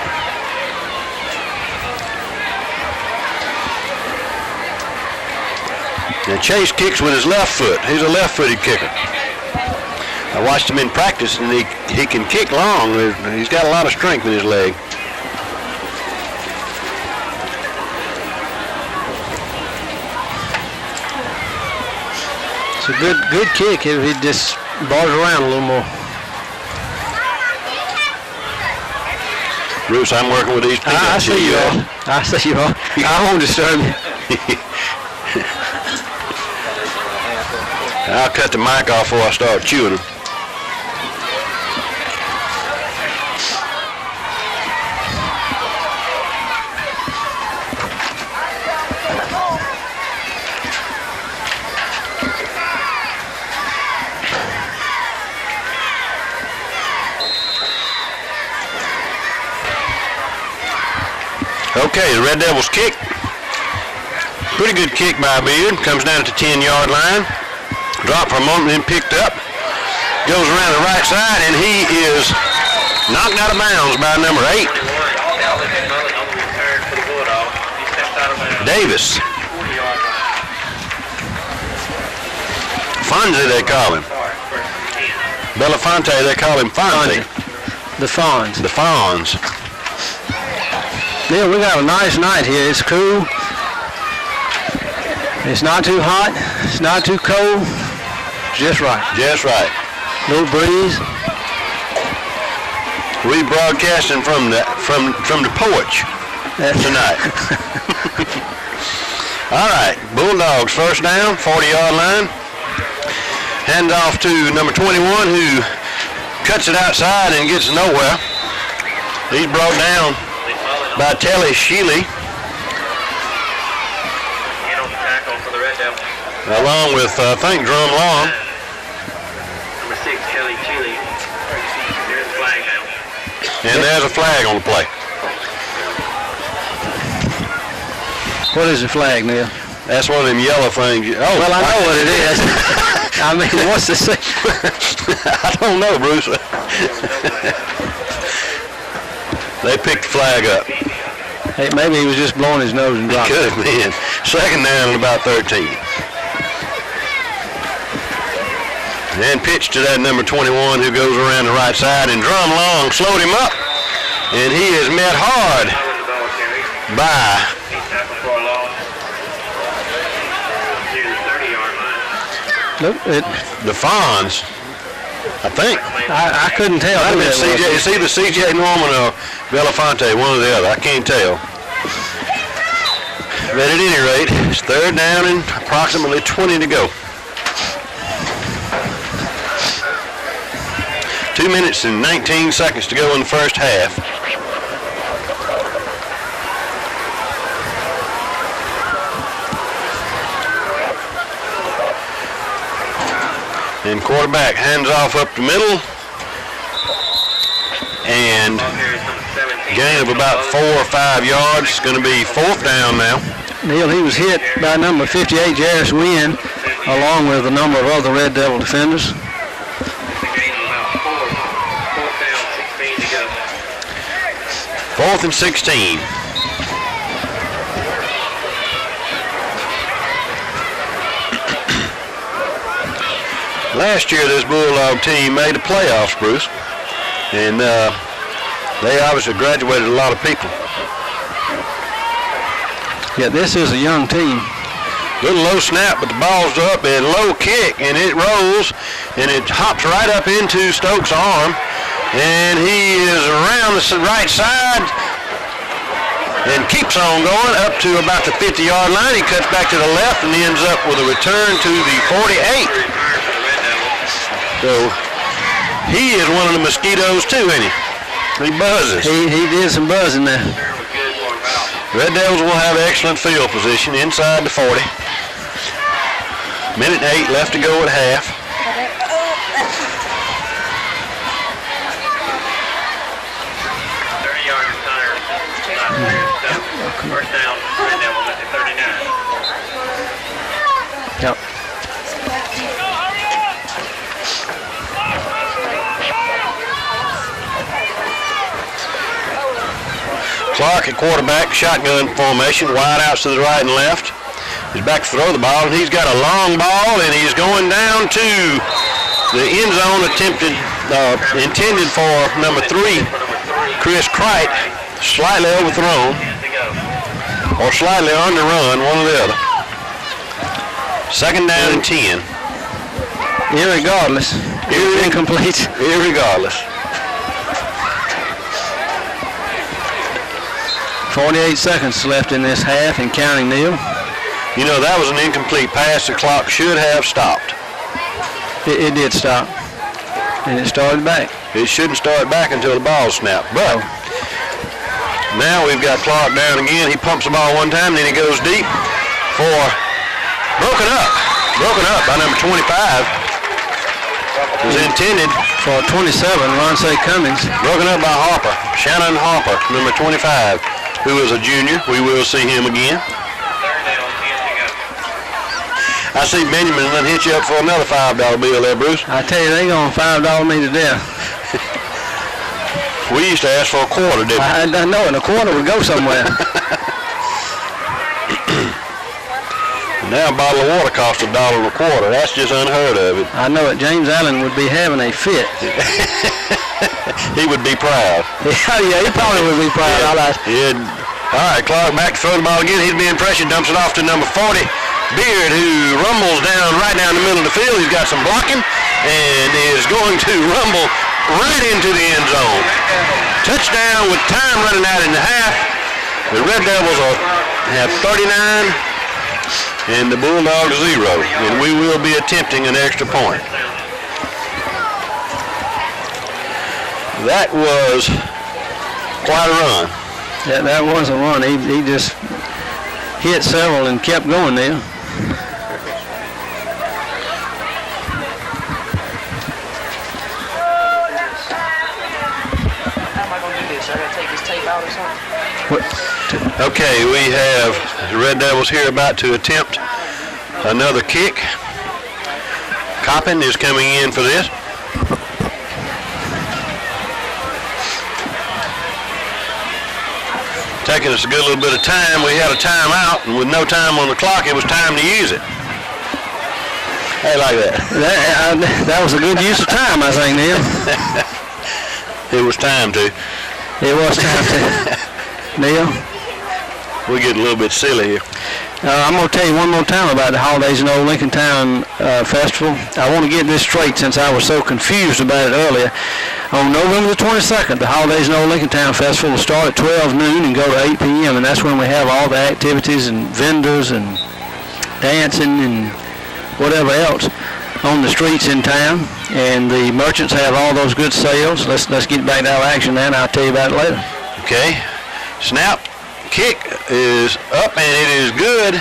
And Chase kicks with his left foot. He's a left-footed kicker. I watched him in practice, and he can kick long. He's got a lot of strength in his leg. It's a good kick if he just bars around a little more. Bruce, I'm working with these people. I see you all. I see you all. I won't disturb you. I'll cut the mic off before I start chewing them. Okay, the Red Devils kick. Pretty good kick by Beard. Comes down at the 10-yard line. Dropped for a moment, then picked up. Goes around the right side, and he is knocked out of bounds by number 8. Davis. Fonzie, they call him. Belafonte, they call him Fonzie. The Fonz. The Fonz. Yeah, we got a nice night here. It's cool. It's not too hot. It's not too cold. Just right. Just right. Little breeze. We broadcasting from the porch tonight. All right, Bulldogs first down, 40-yard line. Hand off to number 21, who cuts it outside and gets nowhere. He's brought down by Telly Sheely, along with, I think, Drum Long. Number 6, Telly Sheely. There's a flag now. And there's a flag on the play. What is the flag, Neil? That's one of them yellow things. Oh, well, I know what it is. I mean, what's the say? I don't know, Bruce. They picked the flag up. Hey, maybe he was just blowing his nose and dropping. Could have been. Second down at about 13. And pitch to that number 21 who goes around the right side, and Drum Long slowed him up, and he is met hard by Look, the Fonz, I think. I couldn't tell. It's either C.J. Norman or Belafonte, one or the other. I can't tell. But at any rate, it's 3rd down and approximately 20 to go. 2 minutes and 19 seconds to go in the first half. And quarterback hands off up the middle. And gain of about 4 or 5 yards. It's going to be 4th down now. Neil, he was hit by number 58, Jarris Wynn, along with a number of other Red Devil defenders. 4th and 16. Last year, this Bulldog team made the playoffs, Bruce, and they obviously graduated a lot of people. Yeah, this is a young team. Little low snap, but the ball's up, and low kick, and it rolls, and it hops right up into Stokes' arm, and he is around the right side and keeps on going up to about the 50-yard line. He cuts back to the left and ends up with a return to the 48. So he is one of the mosquitoes too, isn't he? He buzzes. He did some buzzing there. Red Devils will have excellent field position inside the 40. Minute 8 left to go at half. First down, Red Devils at the 39. Yep. Clark at quarterback, shotgun formation, wide outs to the right and left. He's back to throw the ball, and he's got a long ball, and he's going down to the end zone, intended for number 3, Chris Cricht, slightly overthrown, or slightly underrun, one or the other. 2nd down and 10. Irregardless. Incomplete. Irregardless. 48 seconds left in this half and counting, Neil. You know, that was an incomplete pass. The clock should have stopped. It did stop. And it started back. It shouldn't start back until the ball snapped. But now we've got Clark down again. He pumps the ball one time, then he goes deep for broken up by number 25. It was intended for 27, Ronce Cummings. Broken up by Harper, Shannon Harper, number 25, who is a junior. We will see him again. I see Benjamin done hit you up for another $5 bill there, Bruce. I tell you, they gonna $5 me to death. We used to ask for a quarter, didn't we? I know, and a quarter would go somewhere. Now a bottle of water costs $1.25. That's just unheard of. I know it. James Allen would be having a fit. He would be proud. Yeah, he probably would be proud. Yeah. All right, Clark back to throw the ball again. He's being pressured, dumps it off to number 40, Beard, who rumbles right down the middle of the field. He's got some blocking and is going to rumble right into the end zone. Touchdown with time running out in the half. The Red Devils have 39 and the Bulldogs 0, and we will be attempting an extra point. That was quite a run. Yeah, that was a run. He just hit several and kept going there. Okay, we have the Red Devils here about to attempt another kick. Coppin is coming in for this. Taking us a good little bit of time. We had a timeout, and with no time on the clock, it was time to use it. Hey, like that. That was a good use of time, I think, Neil. It was time to. It was time to. Neil? we're getting a little bit silly here. I'm going to tell you one more time about the Holidays in Old Lincoln Town Festival. I want to get this straight since I was so confused about it earlier. On November the 22nd, the Holidays in Old Lincoln Town Festival will start at 12 noon and go to 8 p.m. and that's when we have all the activities and vendors and dancing and whatever else on the streets in town. And the merchants have all those good sales. Let's get back to our action now, and I'll tell you about it later. Okay. Snap. Kick is up and it is good.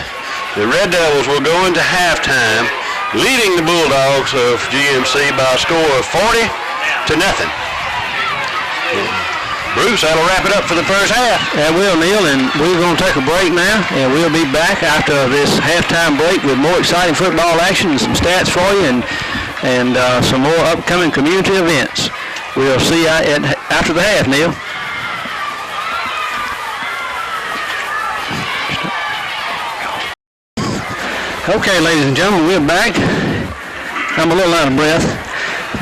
The Red Devils will go into halftime, leading the Bulldogs of GMC by a score of 40-0. Bruce, that'll wrap it up for the first half. That will, Neil, and we're going to take a break now, and we'll be back after this halftime break with more exciting football action and some stats for you and some more upcoming community events. We'll see you after the half, Neil. Okay, ladies and gentlemen, we're back. I'm a little out of breath,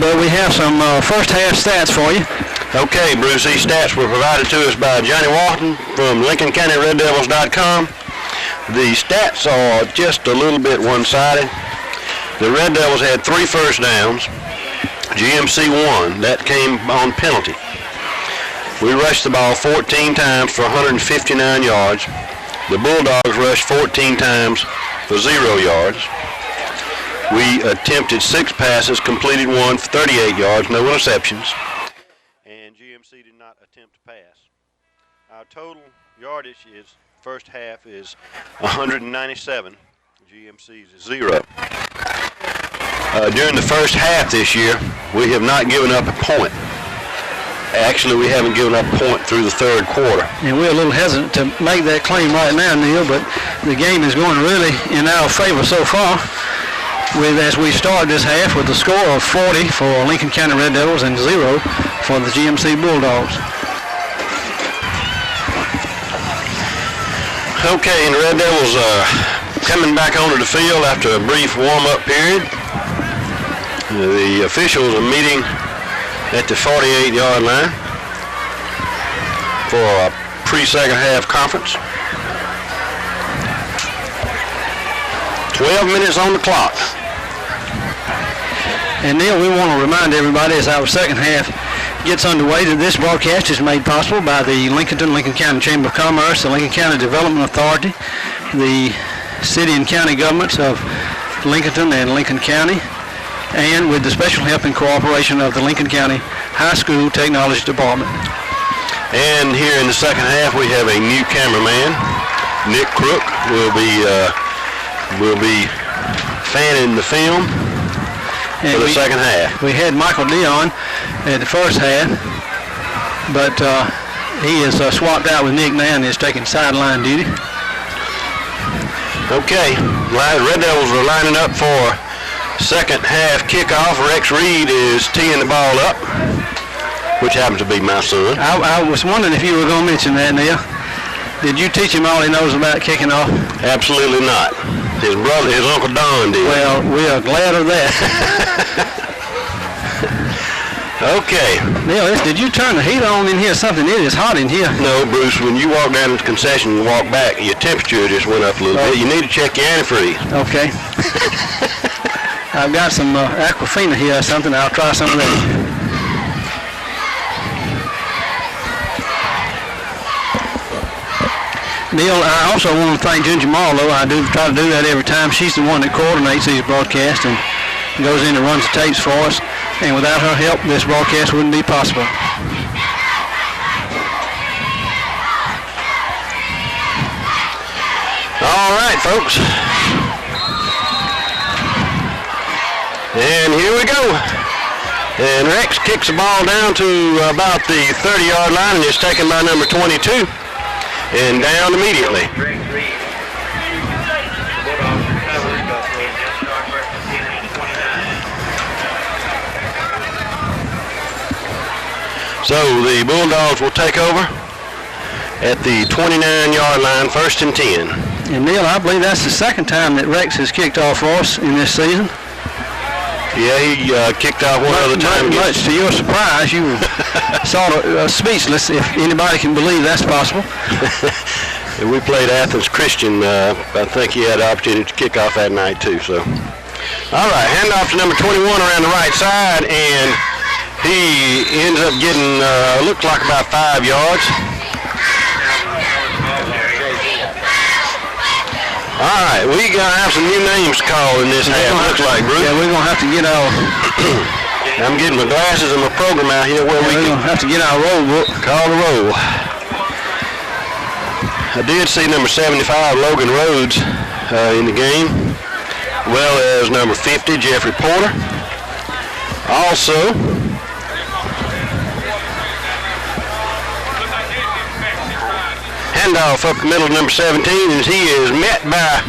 but we have some first half stats for you. Okay, Bruce, these stats were provided to us by Johnny Walton from LincolnCountyRedDevils.com. The stats are just a little bit one-sided. The Red Devils had 3 first downs. GMC won. That came on penalty. We rushed the ball 14 times for 159 yards. The Bulldogs rushed 14 times for 0 yards. We attempted 6 passes, completed 1 for 38 yards, no interceptions. And GMC did not attempt to pass. Our total yardage is first half is 197. GMC's is 0. During the first half this year, we have not given up a point. Actually, we haven't given up a point through the third quarter. And we're a little hesitant to make that claim right now, Neil, but the game is going really in our favor so far. As we start this half with a score of 40 for Lincoln County Red Devils and 0 for the GMC Bulldogs. Okay, and the Red Devils coming back onto the field after a brief warm-up period. The officials are meeting at the 48-yard line for a pre-second half conference. 12 minutes on the clock. And Neil, we want to remind everybody as our second half gets underway that this broadcast is made possible by the Lincoln County Chamber of Commerce, the Lincoln County Development Authority, the city and county governments of Lincoln and Lincoln County, and with the special help and cooperation of the Lincoln County High School Technology Department. And here in the second half, we have a new cameraman. Nick Crook will be fanning the film for the second half. We had Michael Dion at the first half, but he is swapped out with Nick now and is taking sideline duty. Okay, Red Devils are lining up for second half kickoff. Rex Reed is teeing the ball up, which happens to be my son. I was wondering if you were going to mention that, Neil. Did you teach him all he knows about kicking off? Absolutely not. His brother, his Uncle Don did. Well, we are glad of that. Okay. Neil, did you turn the heat on in here or something? It is hot in here. No, Bruce, when you walk down to the concession and walk back, your temperature just went up a little bit. You need to check your antifreeze. Okay. I've got some Aquafina here or something. I'll try some of that. Neil, I also want to thank Ginger Marlowe. I do try to do that every time. She's the one that coordinates these broadcasts and goes in and runs the tapes for us. And without her help, this broadcast wouldn't be possible. All right, folks. And here we go. And Rex kicks the ball down to about the 30-yard line and is taken by number 22 and down immediately. So the Bulldogs will take over at the 29-yard line, 1st and 10. And Neil, I believe that's the second time that Rex has kicked off for us in this season. Yeah, he kicked off one other time. Much to your surprise, you were sort of speechless, if anybody can believe that's possible. We played Athens Christian. I think he had the opportunity to kick off that night too. So, all right, handoff to number 21 around the right side, and he ends up getting looked like about 5 yards. All right, we gonna have some new names called in this half. Looks like, Bruce. Yeah, we're gonna have to get our. I'm getting my glasses and my program out here where we We're can gonna have to get our roll book. call the roll. I did see number 75, Logan Rhodes, in the game, as well as number 50, Jeffrey Porter. Also, handoff up the middle to number 17 as he is met by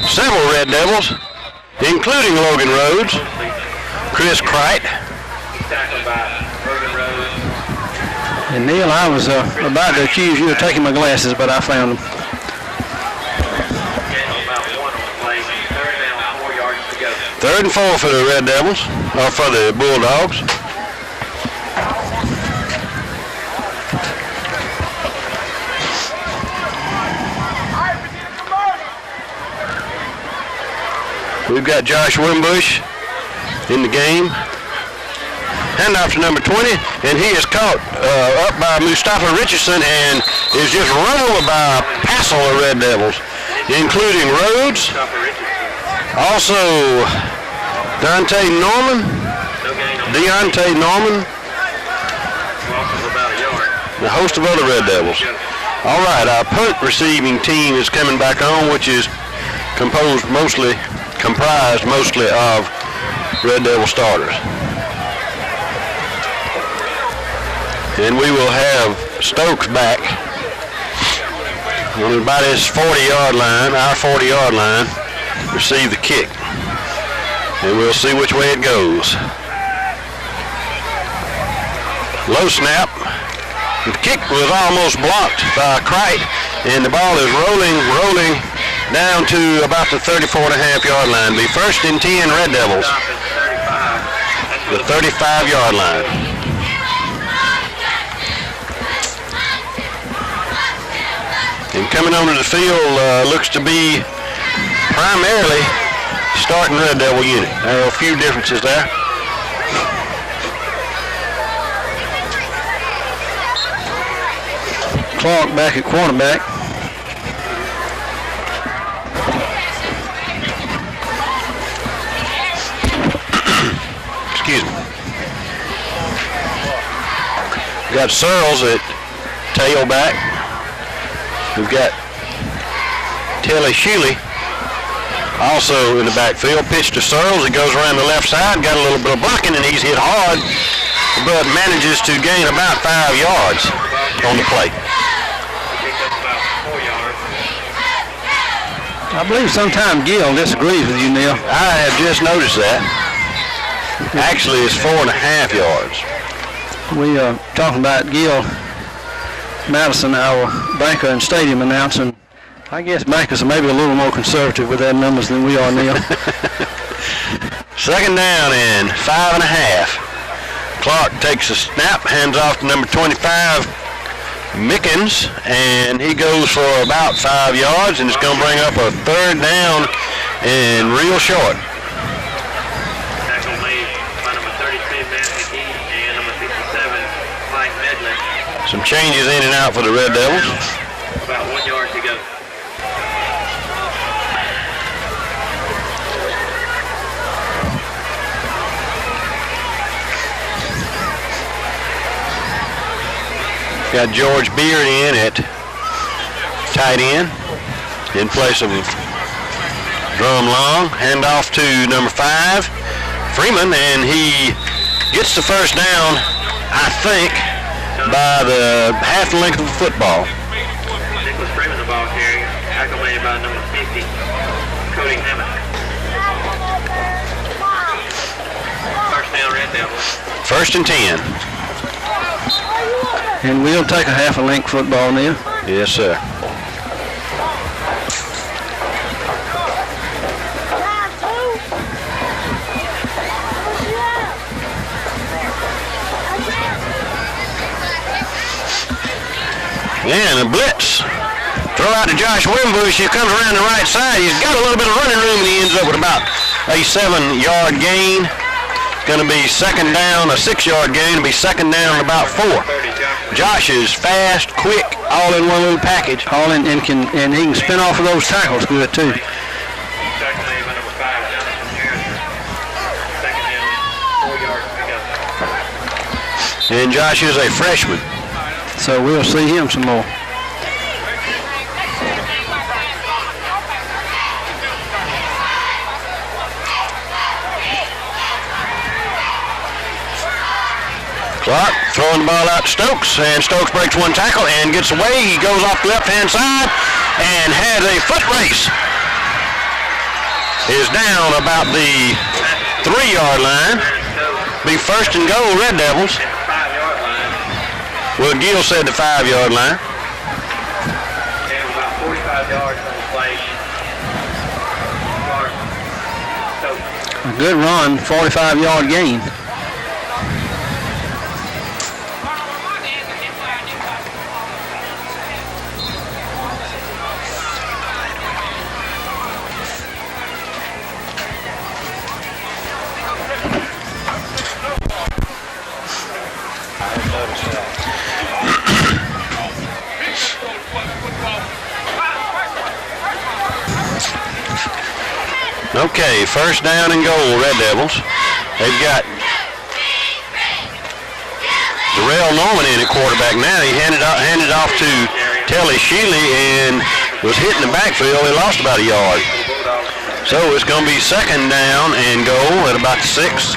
several Red Devils, including Logan Rhodes, Chris Cricht. Tackled by Logan Rhodes. And Neil, I was about to accuse you of taking my glasses, but I found them. Getting about 1 on the play. 3rd down, 4 yards to go. 3rd and 4 for the Red Devils, or for the Bulldogs. We've got Josh Wimbush in the game. Handoff to number 20, and he is caught up by Mustafa Richardson and is just run over by a passel of Red Devils, including Rhodes, also Deontay Norman, Loss of about a yard. and a host of other Red Devils. All right, our punt receiving team is coming back on, which is comprised mostly of Red Devil starters. And we will have Stokes back on about his 40-yard line, our 40-yard line, receive the kick. And we'll see which way it goes. Low snap. The kick was almost blocked by Cricht, and the ball is rolling down to about the 34.5-yard line. Be 1st and 10 Red Devils. The 35-yard line. And coming onto the field looks to be primarily starting Red Devil unit. There are a few differences there. Clark back at quarterback. Excuse me. Got Searles at tailback. We've got Telly Shuley also in the backfield. Pitch to Searles. He goes around the left side. Got a little bit of blocking, and he's hit hard, but manages to gain about 5 yards on the play. Picked up about 4 yards. I believe sometime Gill disagrees with you, Neil. I have just noticed that. Actually, it's 4.5 yards. We are talking about Gill Madison, our banker and stadium announcer. I guess bankers are maybe a little more conservative with their numbers than we are, Neil. 2nd down and 5.5. Clark takes a snap, hands off to number 25, Mickens, and he goes for about 5 yards, and it's going to bring up a 3rd down and real short. Tackle made by number 32, Matt McKee, and number 57, Mike Medley. Some changes in and out for the Red Devils. About 1 yard to go. Got George Beard in at tight end in place of Drum Long. Hand off to number 5, Freeman, and he gets the 1st down, I think, by the half the length of the football. Nicholas Freeman, the ball carrier, tackle made by number 50, Cody Hammond. 1st down, Red Devils. 1st and 10. And we'll take a half a length football, Neil. Yes, sir. And a blitz Throw out to Josh Wimbush. He comes around the right side. He's got a little bit of running room, and he ends up with about a 7-yard gain. Going to be second down, a 6-yard gain. It'll be second down about 4. Josh is fast, quick, all in one little package. All in, and he can spin off of those tackles good too. And Josh is a freshman. So we'll see him some more. Clark throwing the ball out to Stokes, and Stokes breaks one tackle and gets away. He goes off the left-hand side and has a foot race. Is down about the 3-yard line. Be first and goal, Red Devils. Well, Gill said the 5-yard line. And about 45 yards on the play. A good run, 45-yard gain. Okay, first down and goal, Red Devils. They've got Darrell Norman in at quarterback now. He handed off to Telly Shealy and was hitting the backfield. He lost about a yard. So it's going to be second down and goal at about the 6.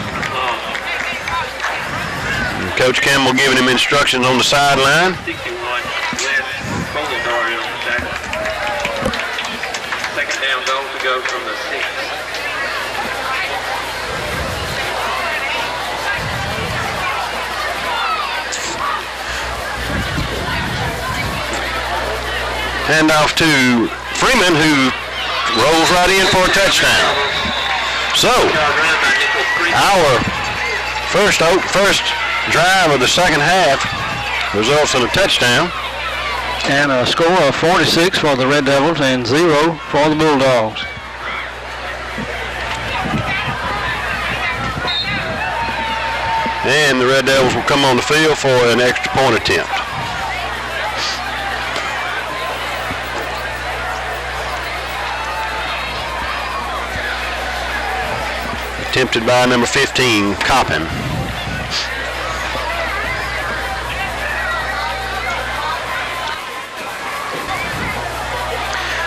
And Coach Campbell giving him instructions on the sideline. 61 Second down goal to go from the 6. Handoff to Freeman, who rolls right in for a touchdown. So, our first drive of the second half results in a touchdown. And a score of 46 for the Red Devils and 0 for the Bulldogs. And the Red Devils will come on the field for an extra point attempt. Attempted by number 15, Coppin.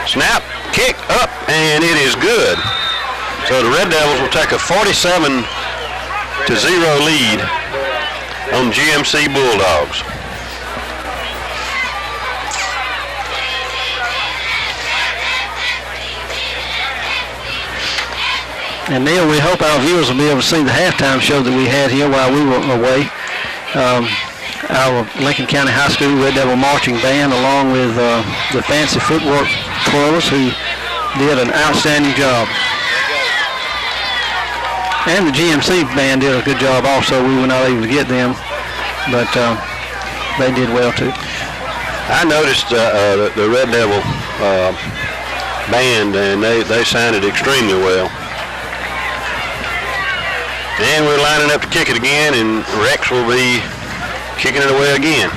Snap, kick, up, and it is good. So the Red Devils will take a 47-0 lead on GMC Bulldogs. And Neil, we hope our viewers will be able to see the halftime show that we had here while we were away. Our Lincoln County High School Red Devil Marching Band, along with the Fancy Footwork Twirlers, who did an outstanding job. And the GMC band did a good job also. We were not able to get them, but they did well too. I noticed the Red Devil band, and they sounded extremely well. And we're lining up to kick it again, and Rex will be kicking it away again.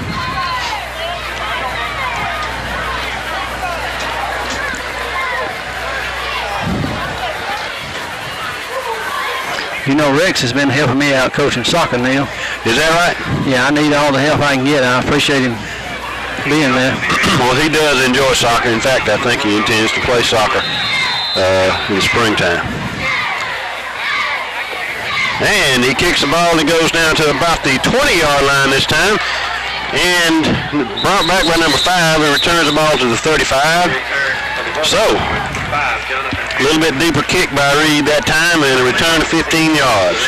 You know, Rex has been helping me out coaching soccer, Neil. Is that right? Yeah, I need all the help I can get. I appreciate him being there. Well, he does enjoy soccer. In fact, I think he intends to play soccer in the springtime. And he kicks the ball and it goes down to about the 20-yard line this time. And brought back by number 5 and returns the ball to the 35. So, a little bit deeper kick by Reed that time and a return to 15 yards.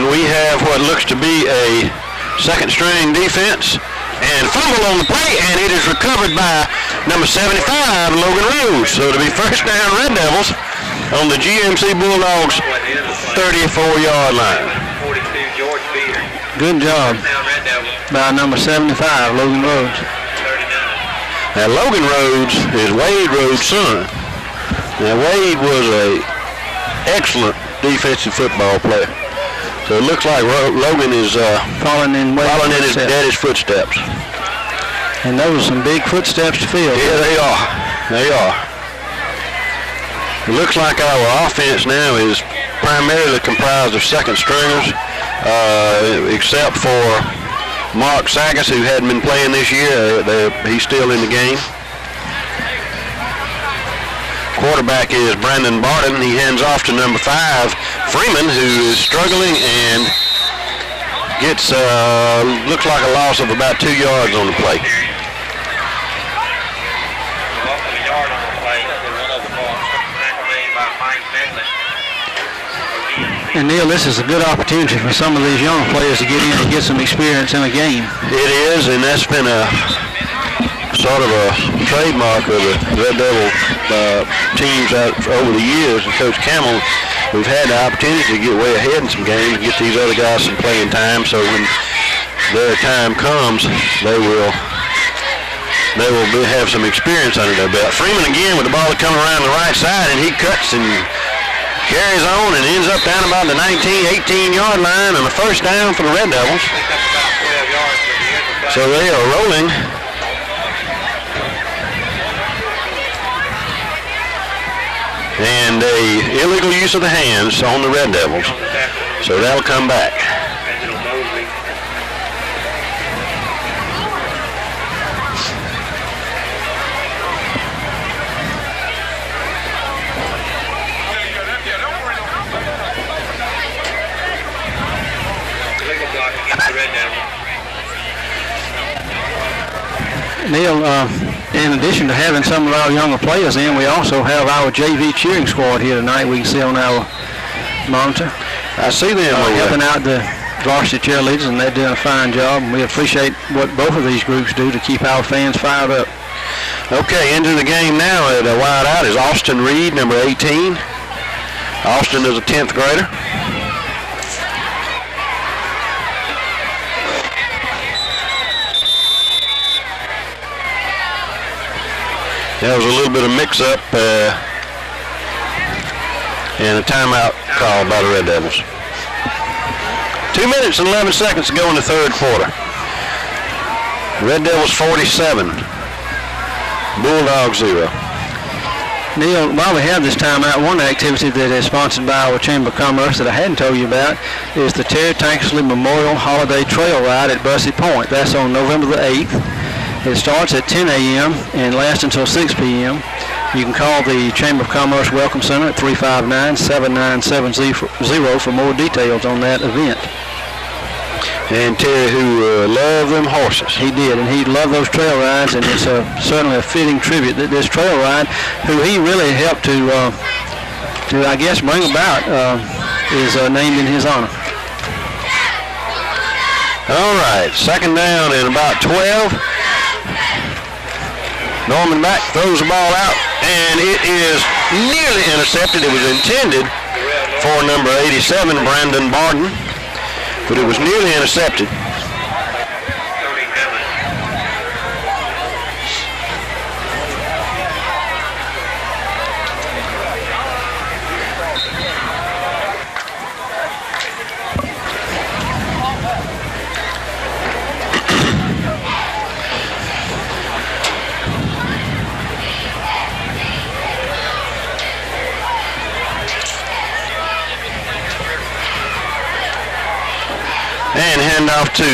And we have what looks to be a second string defense. And fumble on the play, and it is recovered by number 75, Logan Rhodes. So it'll be first down Red Devils on the GMC Bulldogs 34-yard line. 42, George Beater. Good job Down Red Devils. by number 75, Logan Rhodes. 39. Now Logan Rhodes is Wade Rhodes' son. Now Wade was a excellent defensive football player. So it looks like Logan is Following in his daddy's footsteps. And those are some big footsteps to fill. Yeah, they are. They are. It looks like our offense now is primarily comprised of second stringers, except for Mark Sagas, who hadn't been playing this year. He's still in the game. Quarterback is Brandon Barton. He hands off to number 5, Freeman, who is struggling and gets, looks like a loss of about 2 yards on the play. And Neil, this is a good opportunity for some of these young players to get in and get some experience in a game. It is, and that's been a sort of a trademark of the Red Devil teams out over the years. And Coach Campbell, we've had the opportunity to get way ahead in some games and get these other guys some playing time. So when their time comes, they will have some experience under their belt. Freeman again with the ball coming around the right side, and he cuts and carries on and ends up down about the 19, 18-yard line on the first down for the Red Devils. So they are rolling. And a illegal use of the hands on the Red Devils. So that'll come back. Neil, in addition to having some of our younger players in, we also have our JV cheering squad here tonight. We can see on our monitor. I see them helping out the varsity cheerleaders, and they're doing a fine job. And we appreciate what both of these groups do to keep our fans fired up. Okay, into the game now at a wide out is Austin Reed, number 18. Austin is a 10th grader. There was a little bit of mix-up and a timeout called by the Red Devils. 2 minutes and 11 seconds to go in the third quarter. Red Devils 47, Bulldogs 0. Neil, while we have this timeout, one activity that is sponsored by our Chamber of Commerce that I hadn't told you about is the Terry Tankersley Memorial Holiday Trail Ride at Bussey Point. That's on November the 8th. It starts at 10 a.m. and lasts until 6 p.m. You can call the Chamber of Commerce Welcome Center at 359-7970 for more details on that event. And Terry, who loved them horses. He did, and he loved those trail rides, and it's certainly a fitting tribute that this trail ride, who he really helped to I guess, bring about, is named in his honor. All right, second down and about 12. Norman Mack throws the ball out, and it is nearly intercepted. It was intended for number 87, Brandon Barton, but it was nearly intercepted. And handoff to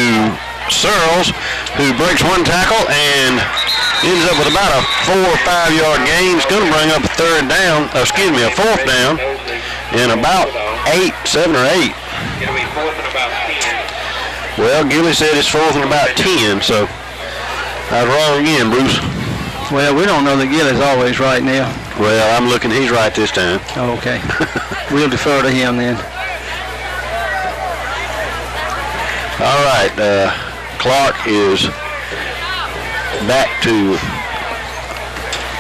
Searles, who breaks one tackle and ends up with about a 4 or 5 yard gain. It's going to bring up a fourth down in about 7 or 8. It'll be fourth and about 10. Well, Gilly said it's fourth and about 10, so I was wrong again, Bruce. Well, we don't know that Gilly's always right now. Well, I'm looking, he's right this time. Oh, okay. We'll defer to him then. All right, Clark is back to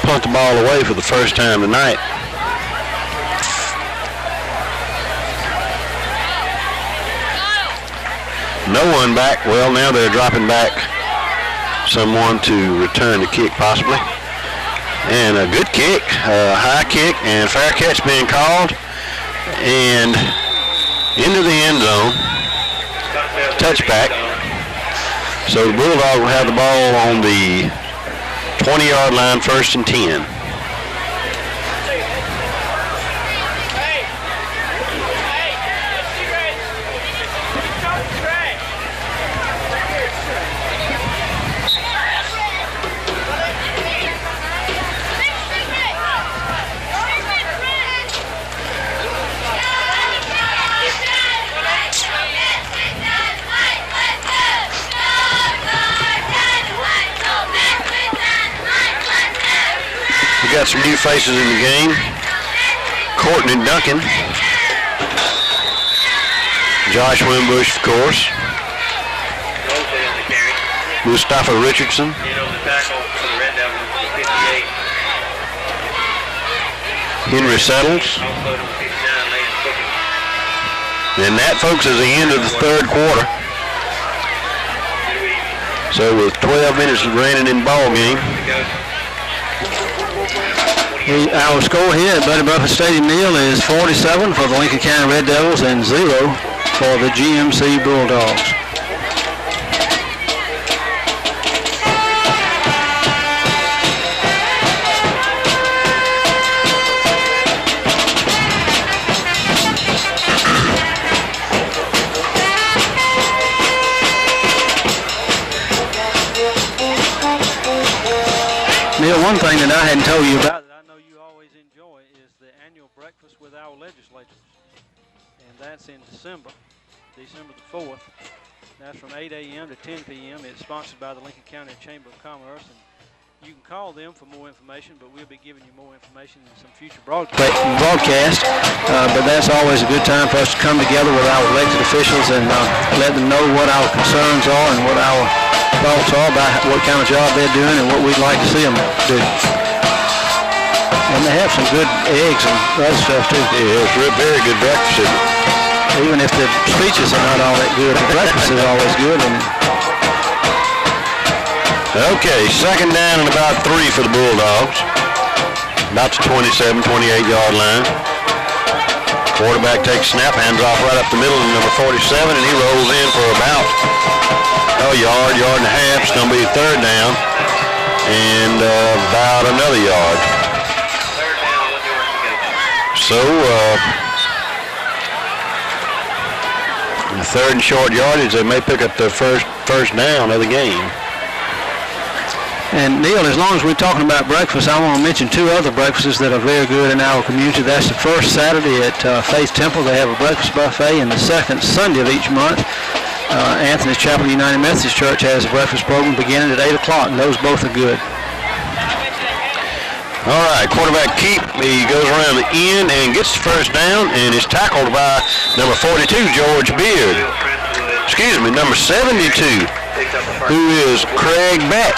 punt the ball away for the first time tonight. No one back. Well, now they're dropping back someone to return the kick possibly. And a good kick, high kick, and fair catch being called. And into the end zone. Touchback. So the Bulldogs will have the ball on the 20-yard line, 1st and 10. Got some new faces in the game. Courtney Duncan. Josh Wimbush, of course. Mustafa Richardson. Henry Settles. And that, folks, is the end of the 3rd quarter. So with 12 minutes remaining in ball game. Our score here at Buddy Buffett Stadium, Neil, is 47 for the Lincoln County Red Devils and 0 for the GMC Bulldogs. Neil, one thing that I hadn't told you about, with our legislators, and that's in December the 4th. That's from 8 a.m. to 10 p.m. It's sponsored by the Lincoln County Chamber of Commerce, and you can call them for more information, but we'll be giving you more information in some future broadcast. But that's always a good time for us to come together with our elected officials and let them know what our concerns are and what our thoughts are about what kind of job they're doing and what we'd like to see them do. And they have some good eggs and other stuff too. Yeah, it's very good breakfast. Even if the speeches are not all that good, the breakfast is always good. And okay, 2nd down and about 3 for the Bulldogs. About the 27, 28-yard line. Quarterback takes snap, hands off right up the middle to number 47, and he rolls in for about a yard and a half. It's going to be 3rd down and about another yard. So, in the 3rd and short yardage, they may pick up their first down of the game. And Neil, as long as we're talking about breakfast, I want to mention 2 other breakfasts that are very good in our community. That's the first Saturday at Faith Temple. They have a breakfast buffet, and the 2nd Sunday of each month, Anthony's Chapel United Methodist Church has a breakfast program beginning at 8 o'clock, and those both are good. All right, quarterback Keep, he goes around the end and gets the first down and is tackled by number 42, George Beard. Excuse me, number 72, who is Craig Beck.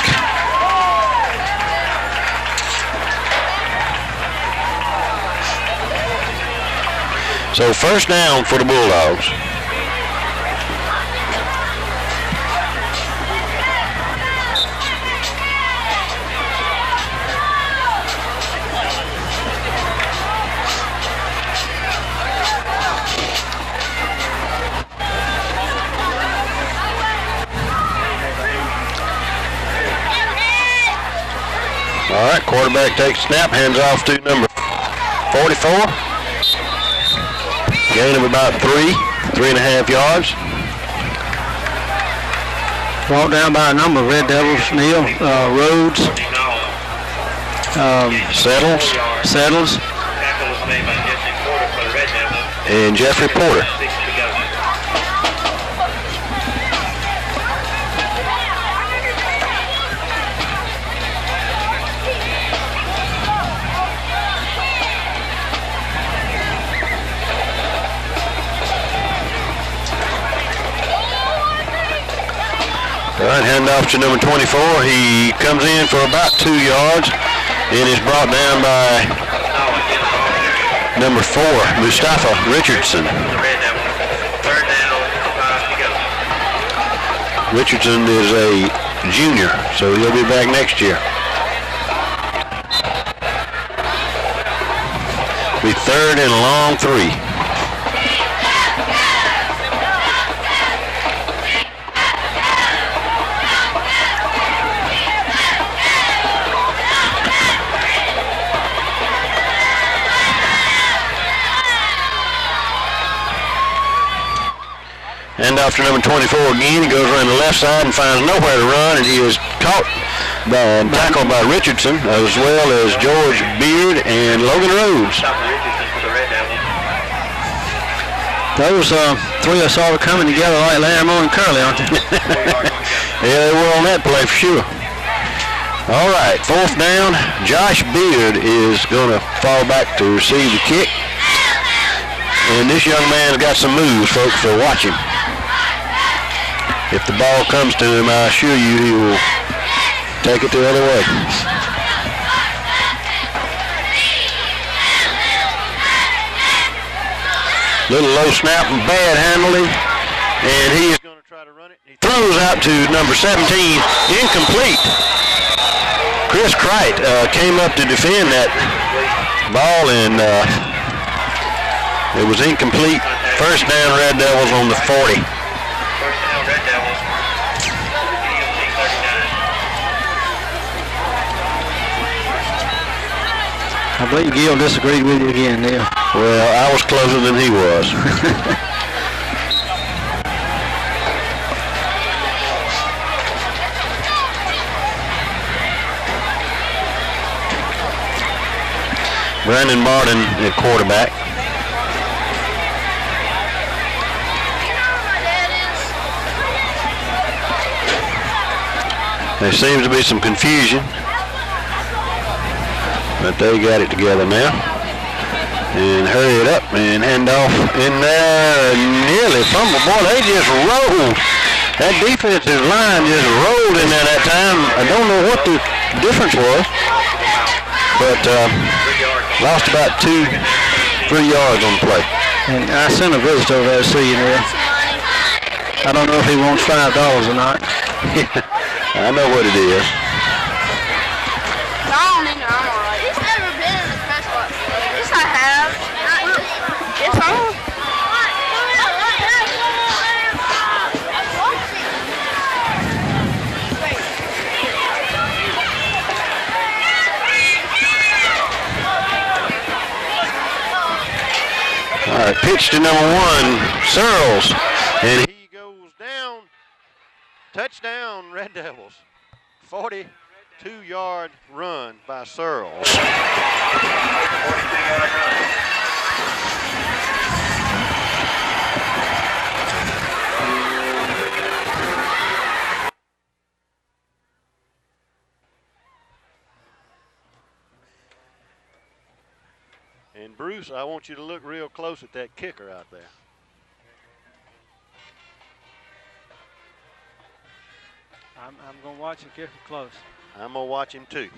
So 1st down for the Bulldogs. All right, quarterback takes snap, hands off to number 44. Gain of about 3.5 yards. Brought down by a number of Red Devils, Neil, Rhodes, Settles, and Jeffrey Porter. right, handoff to number 24. He comes in for about 2 yards and is brought down by number 4, Mustafa Richardson. Third down, 5 to go. Richardson is a junior, so he'll be back next year. Be third and a long 3. And after number 24 again, he goes around the left side and finds nowhere to run, and he is caught and tackled by Richardson, as well as George Beard and Logan Rhodes. Those three I saw were coming together like Larimore and Curley, aren't they? Yeah, they were on that play for sure. All right, 4th down. Josh Beard is going to fall back to receive the kick. And this young man's got some moves, folks, so watch him. If the ball comes to him, I assure you he will take it the other way. Little low snap and bad handling, and he is going to try to run it. He throws out to number 17, incomplete. Chris Kright came up to defend that ball, and it was incomplete. First down, Red Devils on the 40. Red Devils. GMC 39. I believe Gil disagreed with you again, Neil. Well, I was closer than he was. Brandon Barton at quarterback. There seems to be some confusion, but they got it together now. And hurry it up and hand off in there. Nearly fumble. Boy, they just rolled. That defensive line just rolled in there that time. I don't know what the difference was, but lost about 2-3 yards on the play. And I sent a visit over there to see you, Neil. I don't know if he wants $5 or not. I know what it is. I don't need no, I'm alright. It's never been in the press box. Yes, I have. It's on. All right, pitch to number 1, Searles, and he goes down. Touchdown, Red Devils. 42-yard run by Searles. 42-yard run. And Bruce, I want you to look real close at that kicker out there. I'm going to watch the kicker close. I'm going to watch him too.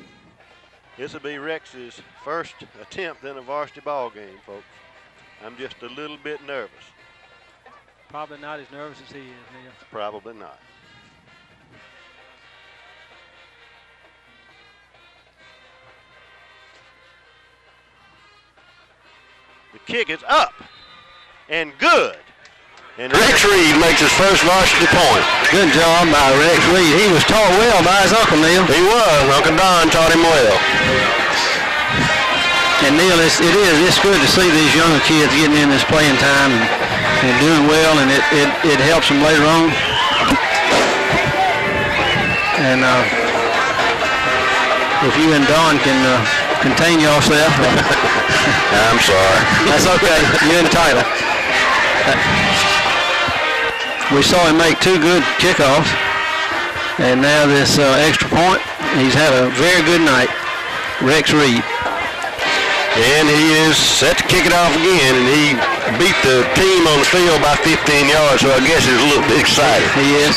This will be Rex's first attempt in a varsity ball game, folks. I'm just a little bit nervous. Probably not as nervous as he is, Neil. Probably not. The kick is up and good. And Rex Reed makes his first varsity point. Good job by Rex Reed. He was taught well by his uncle, Neil. He was. Uncle Don taught him well. And Neil, it's good to see these younger kids getting in this playing time and doing well, and it helps them later on. And if you and Don can contain yourself. I'm sorry. That's okay. You're entitled. We saw him make 2 good kickoffs, and now this extra point. He's had a very good night, Rex Reed. And he is set to kick it off again, and he beat the team on the field by 15 yards, so I guess he's a little bit excited. He is.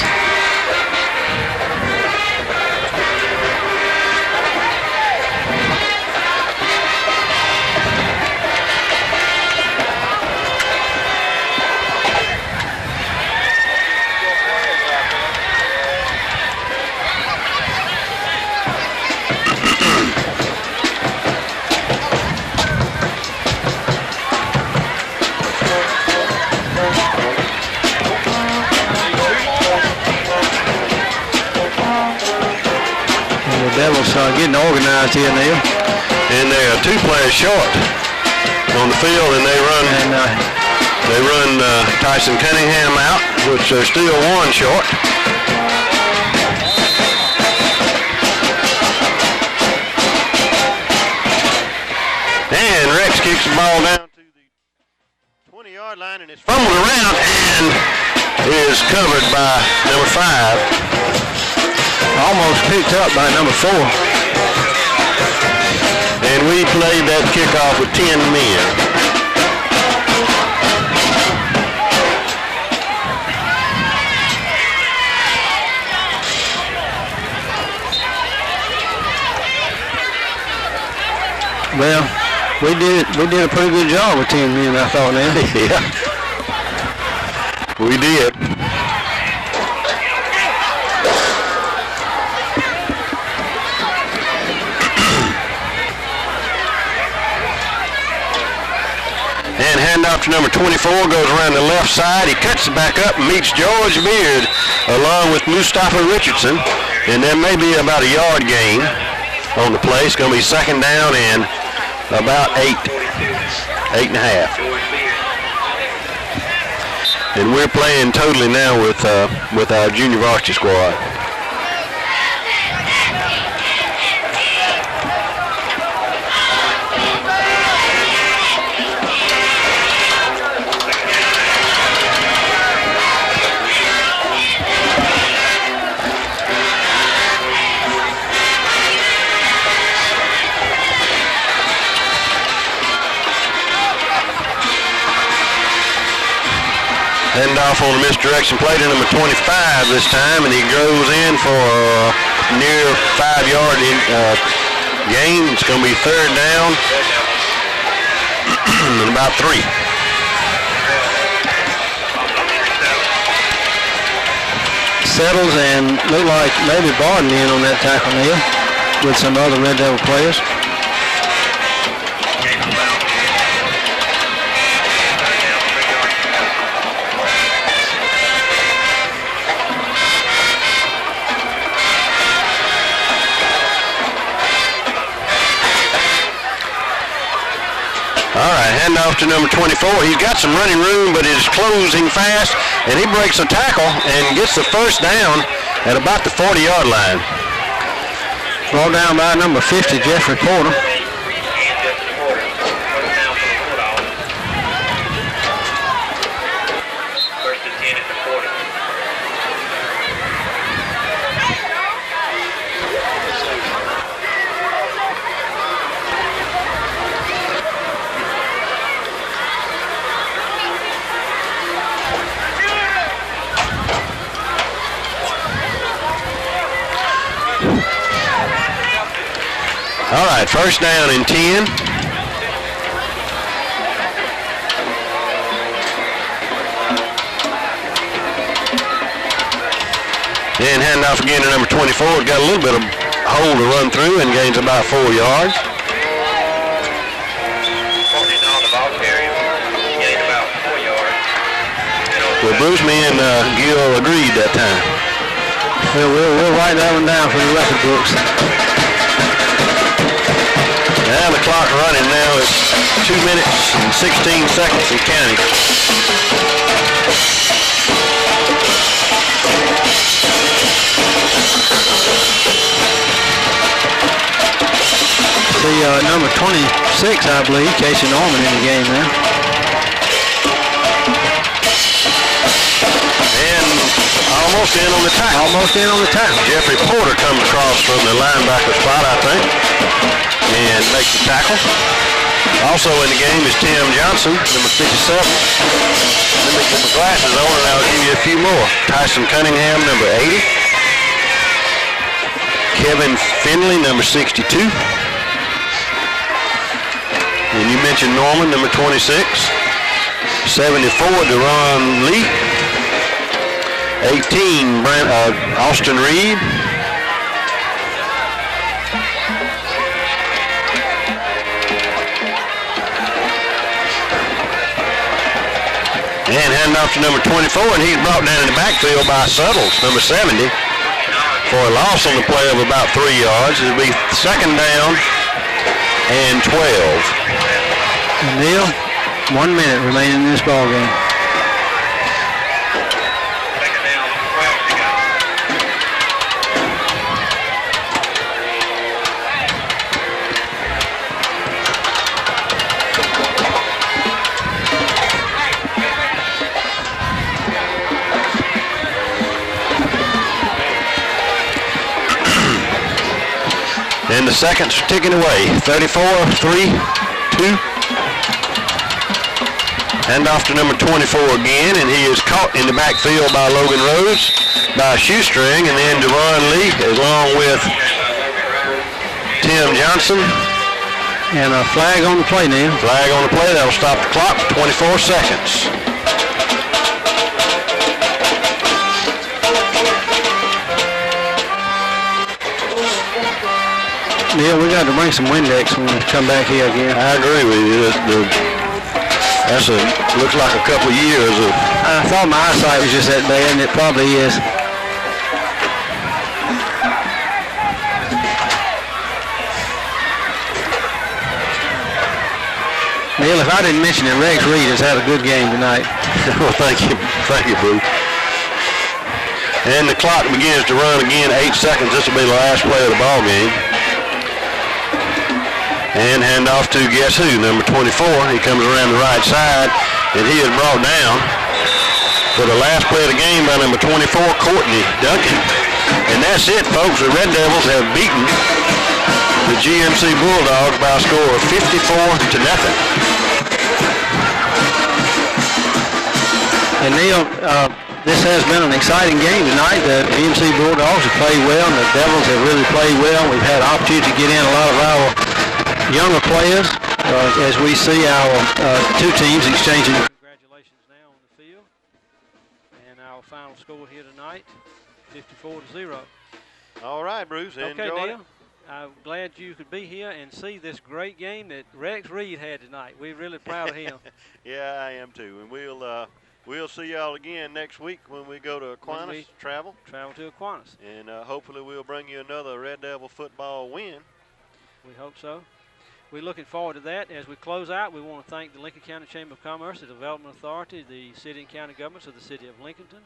getting organized here, Neil. And they're 2 players short on the field, and they run Tyson Cunningham out, which they're still 1 short. And Rex kicks the ball down to the 20-yard line, and it's fumbled around and is covered by number 5. Almost picked up by number 4. And we played that kickoff with 10 men. Well, we did a pretty good job with 10 men, I thought, now. Yeah, we did. And handoff to number 24, goes around the left side. He cuts it back up and meets George Beard along with Mustafa Richardson. And there may be about a yard gain on the play. It's going to be 2nd down and about 8.5. And we're playing totally now with our junior varsity squad. Handoff on the misdirection play to number 25 this time, and he goes in for a near 5-yard gain. It's going to be 3rd down and about 3. Settles and look like maybe Barton in on that tackle, Neil, with some other Red Devil players. All right, handoff to number 24. He's got some running room, but is closing fast, and he breaks a tackle and gets the 1st down at about the 40-yard line. Ball down by number 50, Jeffrey Porter. All right, 1st down and 10. And handoff again to number 24. Got a little bit of hole to run through and gains about 4 yards. Well, Bruce, me and Gil agreed that time. Well, we'll write that one down for the record books. Now the clock running now is 2 minutes and 16 seconds and counting. The number 26, I believe, Casey Norman in the game there. And almost in on the tackle. Almost in on the tackle. Jeffrey Porter comes across from the linebacker spot, I think, and makes the tackle. Also in the game is Tim Johnson, number 57. Let me get my glasses on and I'll give you a few more. Tyson Cunningham, number 80. Kevin Finley, number 62. And you mentioned Norman, number 26. 74, Deron Lee. 18, Austin Reed. And handing off to number 24, and he's brought down in the backfield by Suttles, number 70. for a loss on the play of about 3 yards. It'll be second down and 12. And Neil, 1 minute remaining in this ball game. And the seconds are ticking away. 34, 3, 2. Handoff to number 24 again, and he is caught in the backfield by Logan Rhodes, by a shoestring, and then Devon Lee along with Tim Johnson. And a flag on the play, Neil. Flag on the play. That'll stop the clock. 24 seconds. Neil, we got to bring some Windex when we come back here again. I agree with you. Looks like a couple of years of. I thought my eyesight was just that bad, and it probably is. Neil, if I didn't mention it, Rex Reed has had a good game tonight. Well, thank you, Boo. And the clock begins to run again. 8 seconds. This will be the last play of the ball game. And handoff to guess who? Number 24. He comes around the right side, and he is brought down for the last play of the game by number 24, Courtney Duncan. And that's it, folks. The Red Devils have beaten the GMC Bulldogs by a score of 54-0. And Neil, this has been an exciting game tonight. The GMC Bulldogs have played well, and the Devils have really played well. We've had an opportunity to get in a lot of our younger players as we see our two teams exchanging. Congratulations now on the field. And our final score here tonight, 54-0. All right, Bruce. Okay, Neil. I'm glad you could be here and see this great game that Rex Reed had tonight. We're really proud of him. Yeah, I am too. And we'll see y'all again next week when we go to Aquinas, travel to Aquinas. And hopefully we'll bring you another Red Devil football win. We hope so. We're looking forward to that. As we close out, we want to thank the Lincoln County Chamber of Commerce, the Development Authority, the city and county governments of the city of Lincolnton,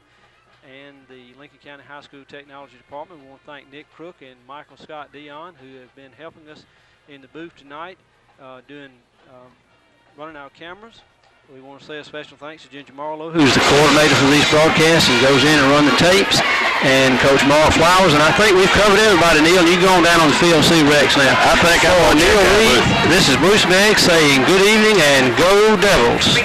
and the Lincoln County High School Technology Department. We want to thank Nick Crook and Michael Scott Dion, who have been helping us in the booth tonight, running our cameras. We want to say a special thanks to Ginger Marlowe, who's the coordinator for these broadcasts and goes in and run the tapes, and Coach Mark Flowers. And I think we've covered everybody, Neil. You go on down on the field and see Rex now. I think I want Neil Reed, this is Bruce Meggs saying good evening and go Devils.